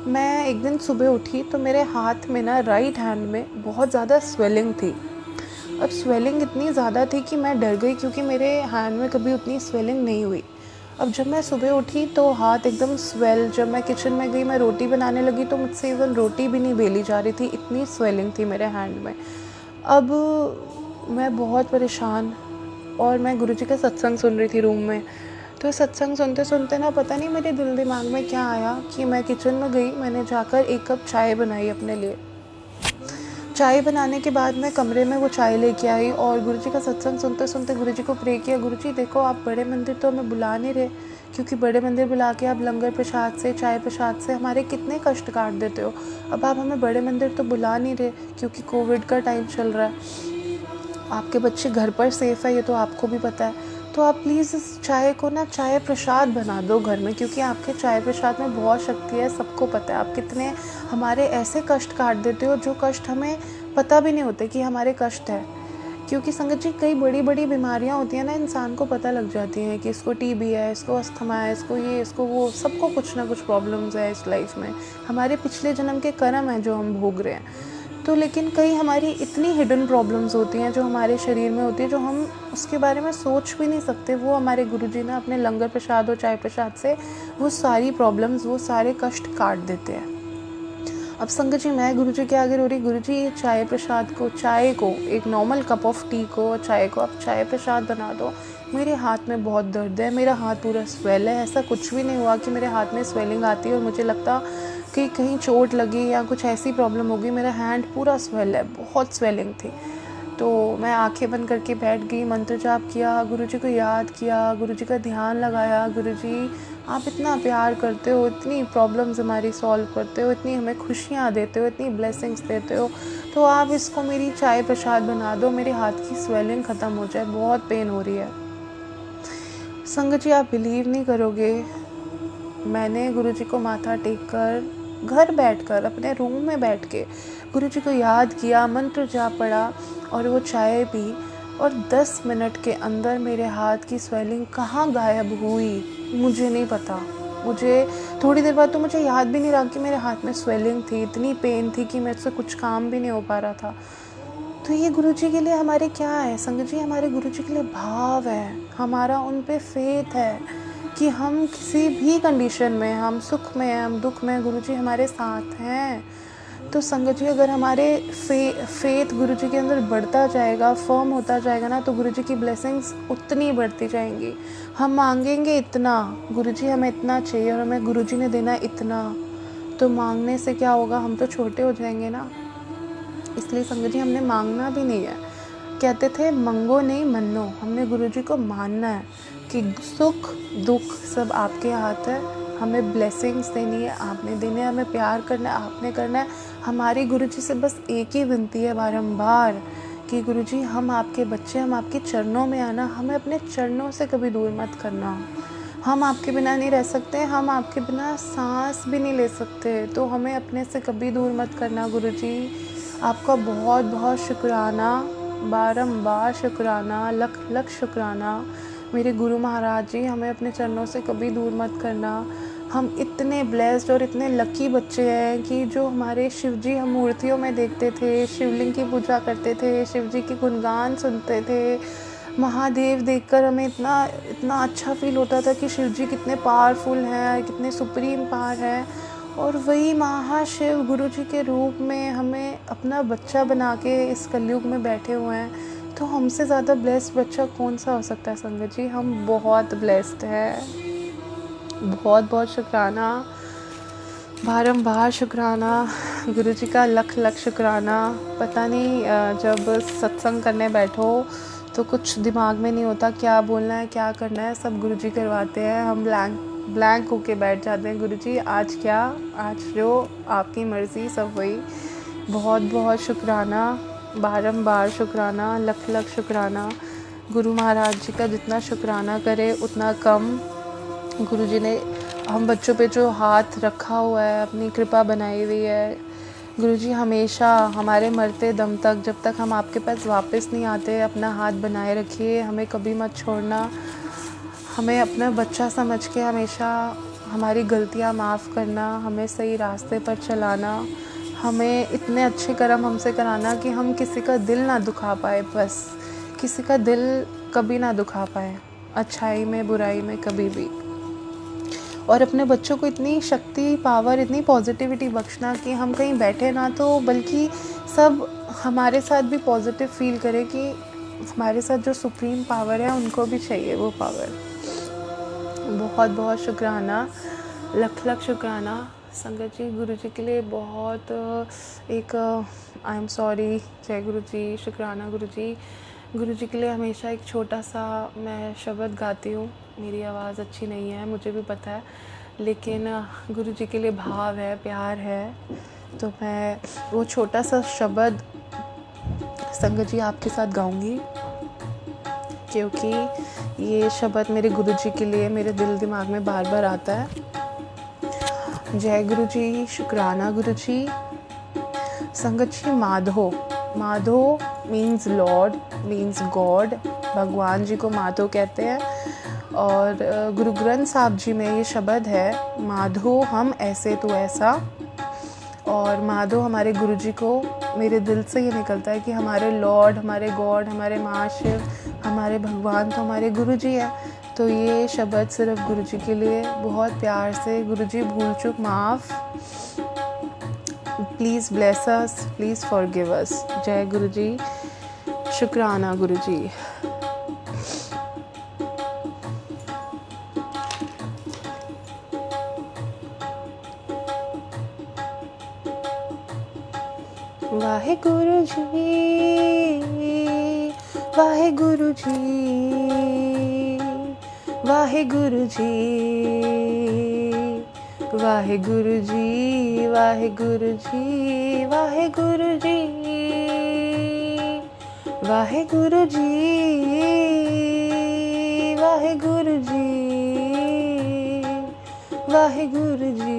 मैं एक दिन सुबह उठी तो मेरे हाथ में ना, राइट हैंड में बहुत ज़्यादा स्वेलिंग थी। अब स्वेलिंग इतनी ज़्यादा थी कि मैं डर गई, क्योंकि मेरे हैंड में कभी उतनी स्वेलिंग नहीं हुई। अब जब मैं सुबह उठी तो हाथ एकदम स्वेल, जब मैं किचन में गई, मैं रोटी बनाने लगी तो मुझसे इवन रोटी भी नहीं बेली जा रही थी, इतनी स्वेलिंग थी मेरे हैंड में। अब मैं बहुत परेशान, और मैं गुरुजी का सत्संग सुन रही थी रूम में। तो सत्संग सुनते सुनते ना, पता नहीं मेरे दिल दिमाग में क्या आया कि मैं किचन में गई, मैंने जाकर 1 कप चाय बनाई अपने लिए। चाय बनाने के बाद मैं कमरे में वो चाय लेके आई और गुरुजी का सत्संग सुनते सुनते गुरुजी को प्रे किया, गुरुजी देखो, आप बड़े मंदिर तो हमें बुला नहीं रहे, क्योंकि बड़े मंदिर बुला के आप लंगर प्रसाद से, चाय प्रसाद से हमारे कितने कष्ट काट देते हो। अब आप हमें बड़े मंदिर तो बुला नहीं रहे, क्योंकि कोविड का टाइम चल रहा है, आपके बच्चे घर पर सेफ़ है, ये तो आपको भी पता है। तो आप प्लीज़ इस चाय को ना, चाय प्रसाद बना दो घर में, क्योंकि आपके चाय प्रसाद में बहुत शक्ति है, सबको पता है। आप कितने हमारे ऐसे कष्ट काट देते हो, जो कष्ट हमें पता भी नहीं होते कि हमारे कष्ट है। क्योंकि संगत जी, कई बड़ी बड़ी बीमारियां होती हैं ना, इंसान को पता लग जाती हैं कि इसको टीबी है, इसको अस्थमा है, इसको ये, इसको वो, सबको कुछ ना कुछ प्रॉब्लम्स है इस लाइफ में। हमारे पिछले जन्म के कर्म हैं जो हम भोग रहे हैं। तो लेकिन कई हमारी इतनी हिडन प्रॉब्लम्स होती हैं जो हमारे शरीर में होती है, जो हम उसके बारे में सोच भी नहीं सकते। वो हमारे गुरुजी ने अपने लंगर प्रसाद और चाय प्रसाद से वो सारी प्रॉब्लम्स, वो सारे कष्ट काट देते हैं। अब संगत जी, मैं गुरुजी के आगे रो रही, गुरुजी ये चाय प्रसाद को, चाय को, एक नॉर्मल कप ऑफ टी को और चाय को आप चाय प्रसाद बना दो। मेरे हाथ में बहुत दर्द है, मेरा हाथ पूरा स्वेल है। ऐसा कुछ भी नहीं हुआ कि मेरे हाथ में स्वेलिंग आती है और मुझे लगता कि कहीं चोट लगी या कुछ ऐसी प्रॉब्लम होगी। मेरा हैंड पूरा स्वेल है, बहुत स्वेलिंग थी। तो मैं आंखें बंद करके बैठ गई, मंत्र जाप किया, गुरुजी को याद किया, गुरुजी का ध्यान लगाया। गुरुजी, आप इतना प्यार करते हो, इतनी प्रॉब्लम्स हमारी सॉल्व करते हो, इतनी हमें खुशियाँ देते हो, इतनी ब्लेसिंग्स देते हो, तो आप इसको मेरी चाय प्रसाद बना दो, मेरे हाथ की स्वेलिंग ख़त्म हो जाए, बहुत पेन हो रही है। संगत जी, आप बिलीव नहीं करोगे, मैंने गुरुजी को माथा टेक कर घर बैठकर अपने रूम में बैठ के गुरुजी को याद किया, मंत्र जाप पढ़ा और वो चाय पी, और 10 मिनट के अंदर मेरे हाथ की स्वेलिंग कहाँ गायब हुई मुझे नहीं पता। मुझे थोड़ी देर बाद तो मुझे याद भी नहीं रहा कि मेरे हाथ में स्वेलिंग थी, इतनी पेन थी कि मेरे से कुछ काम भी नहीं हो पा रहा था। तो ये गुरुजी के लिए हमारे क्या है संगत जी, हमारे गुरुजी के लिए भाव है, हमारा उन पे फेथ है कि हम किसी भी कंडीशन में, हम सुख में, हम दुख में, गुरुजी हमारे साथ हैं। तो संगत जी, अगर हमारे फेथ गुरुजी के अंदर बढ़ता जाएगा, फर्म होता जाएगा ना, तो गुरुजी की ब्लेसिंग्स उतनी बढ़ती जाएंगी। हम मांगेंगे इतना, गुरुजी हमें इतना चाहिए और हमें गुरुजी ने देना इतना, तो मांगने से क्या होगा, हम तो छोटे हो जाएंगे ना। इसलिए संगत जी, हमने मांगना भी नहीं है। कहते थे मंगो नहीं मन्नो, हमने गुरुजी को मानना है कि सुख दुख सब आपके हाथ है, हमें ब्लेसिंग्स देनी है, आपने देने है, हमें प्यार करना है, आपने करना है। हमारी गुरुजी से बस एक ही विनती है बारंबार कि गुरुजी हम आपके बच्चे, हम आपके चरणों में आना, हमें अपने चरणों से कभी दूर मत करना। हम आपके बिना नहीं रह सकते, हम आपके बिना सांस भी नहीं ले सकते, तो हमें अपने से कभी दूर मत करना गुरुजी। आपका बहुत बहुत शुक्राना, बारंबार शुक्राना, लख लख शुक्राना मेरे गुरु महाराज जी, हमें अपने चरणों से कभी दूर मत करना। हम इतने ब्लेस्ड और इतने लकी बच्चे हैं कि जो हमारे शिव जी हम मूर्तियों में देखते थे, शिवलिंग की पूजा करते थे, शिव जी के गुणगान सुनते थे, महादेव देखकर हमें इतना इतना अच्छा फील होता था कि शिव जी कितने पावरफुल हैं, कितने सुप्रीम पावर हैं, और वही महाशिव गुरुजी के रूप में हमें अपना बच्चा बना के इस कलयुग में बैठे हुए हैं। तो हमसे ज़्यादा ब्लेस्ड बच्चा कौन सा हो सकता है संगत जी। हम बहुत ब्लेस्ड हैं, बहुत बहुत शुक्राना, बारंबार शुक्राना गुरुजी का, लख लख शुक्राना। पता नहीं जब सत्संग करने बैठो तो कुछ दिमाग में नहीं होता, क्या बोलना है क्या करना है, सब गुरुजी करवाते हैं। हम ब्लैंक होके बैठ जाते हैं, गुरुजी आज क्या, आज जो आपकी मर्ज़ी, सब वही। बहुत बहुत शुक्राना, बारंबार शुक्राना, लख लख शुक्राना। गुरु महाराज जी का जितना शुक्राना करे उतना कम। गुरुजी ने हम बच्चों पे जो हाथ रखा हुआ है, अपनी कृपा बनाई हुई है, गुरुजी हमेशा हमारे मरते दम तक, जब तक हम आपके पास वापस नहीं आते, अपना हाथ बनाए रखिए, हमें कभी मत छोड़ना। हमें अपना बच्चा समझ के हमेशा हमारी गलतियां माफ़ करना, हमें सही रास्ते पर चलाना, हमें इतने अच्छे कर्म हमसे कराना कि हम किसी का दिल ना दुखा पाए, बस किसी का दिल कभी ना दुखा पाए, अच्छाई में बुराई में कभी भी। और अपने बच्चों को इतनी शक्ति, पावर, इतनी पॉजिटिविटी बख्शना कि हम कहीं बैठे ना तो बल्कि सब हमारे साथ भी पॉजिटिव फील करें कि हमारे साथ जो सुप्रीम पावर है उनको भी चाहिए वो पावर। बहुत बहुत शुक्राना, लख लख शुक्राना संगत जी। गुरु जी के लिए बहुत एक आई एम सॉरी, जय गुरु जी, शुक्राना गुरु जी। गुरु जी के लिए हमेशा एक छोटा सा मैं शब्द गाती हूँ, मेरी आवाज़ अच्छी नहीं है मुझे भी पता है, लेकिन गुरु जी के लिए भाव है, प्यार है, तो मैं वो छोटा सा शब्द संगत जी आपके साथ गाऊंगी, क्योंकि ये शब्द मेरे गुरुजी के लिए मेरे दिल दिमाग में बार बार आता है। जय गुरुजी, शुक्राना गुरुजी। संगत जी, Madho, Madho means lord, means God, भगवान जी को माधो कहते हैं। और गुरु ग्रंथ साहब जी में ये शब्द है, माधो हम ऐसे तो ऐसा। और माधो हमारे गुरुजी को, मेरे दिल से ये निकलता है कि हमारे लॉर्ड, हमारे गॉड, हमारे महाशिव, हमारे भगवान तो हमारे गुरुजी हैं। तो ये शब्द सिर्फ गुरुजी के लिए, बहुत प्यार से, गुरुजी भूल चूक माफ़, please bless us, please forgive अस। जय गुरुजी, शुक्राना गुरुजी। वाहेगुरु जी, वाहेगुरु जी, वाहेगुरु जी, वाहेगुरु जी, वाहेगुरु जी, वाहेगुरु जी, वाहेगुरु जी, वाहेगुरु जी, वाहेगुरु जी,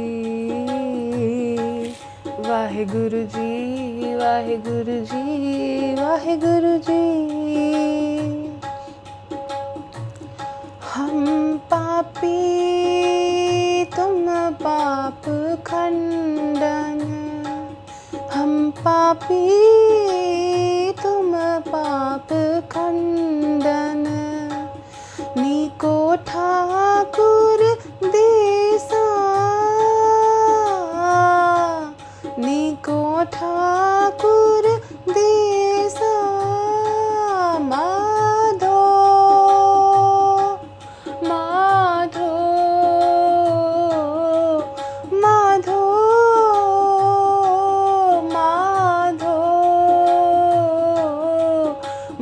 वाहेगुरु जी, वाहेगुरु जी, वाहेगुरु जी। हम पापी तुम पाप खंडन, हम पापी तुम पाप खंडन, नीको ठाकुर देसा, नीको ठाकुर देसा, माधो माधो माधो माधो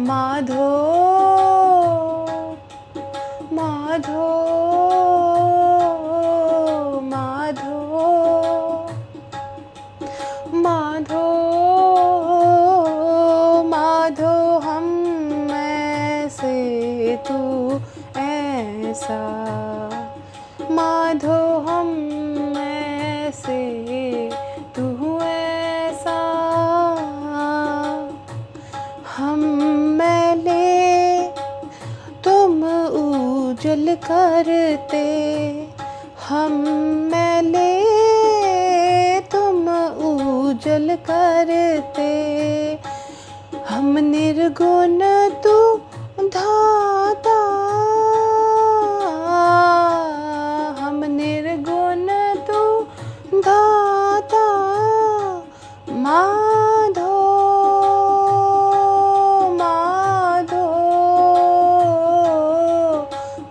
माधो माधो माधो माधो माधो, हम ऐसे तू ऐसा, माधो हम ऐसे तू ऐसा, हम मैले तुम उजल करते, हम मैले तुम उजल करते, हम निर्गुण तू धाता, हम निर्गुण तू धाता, माधो माधो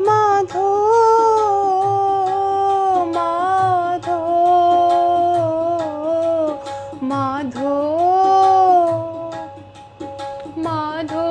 माधो माधो माधो माधो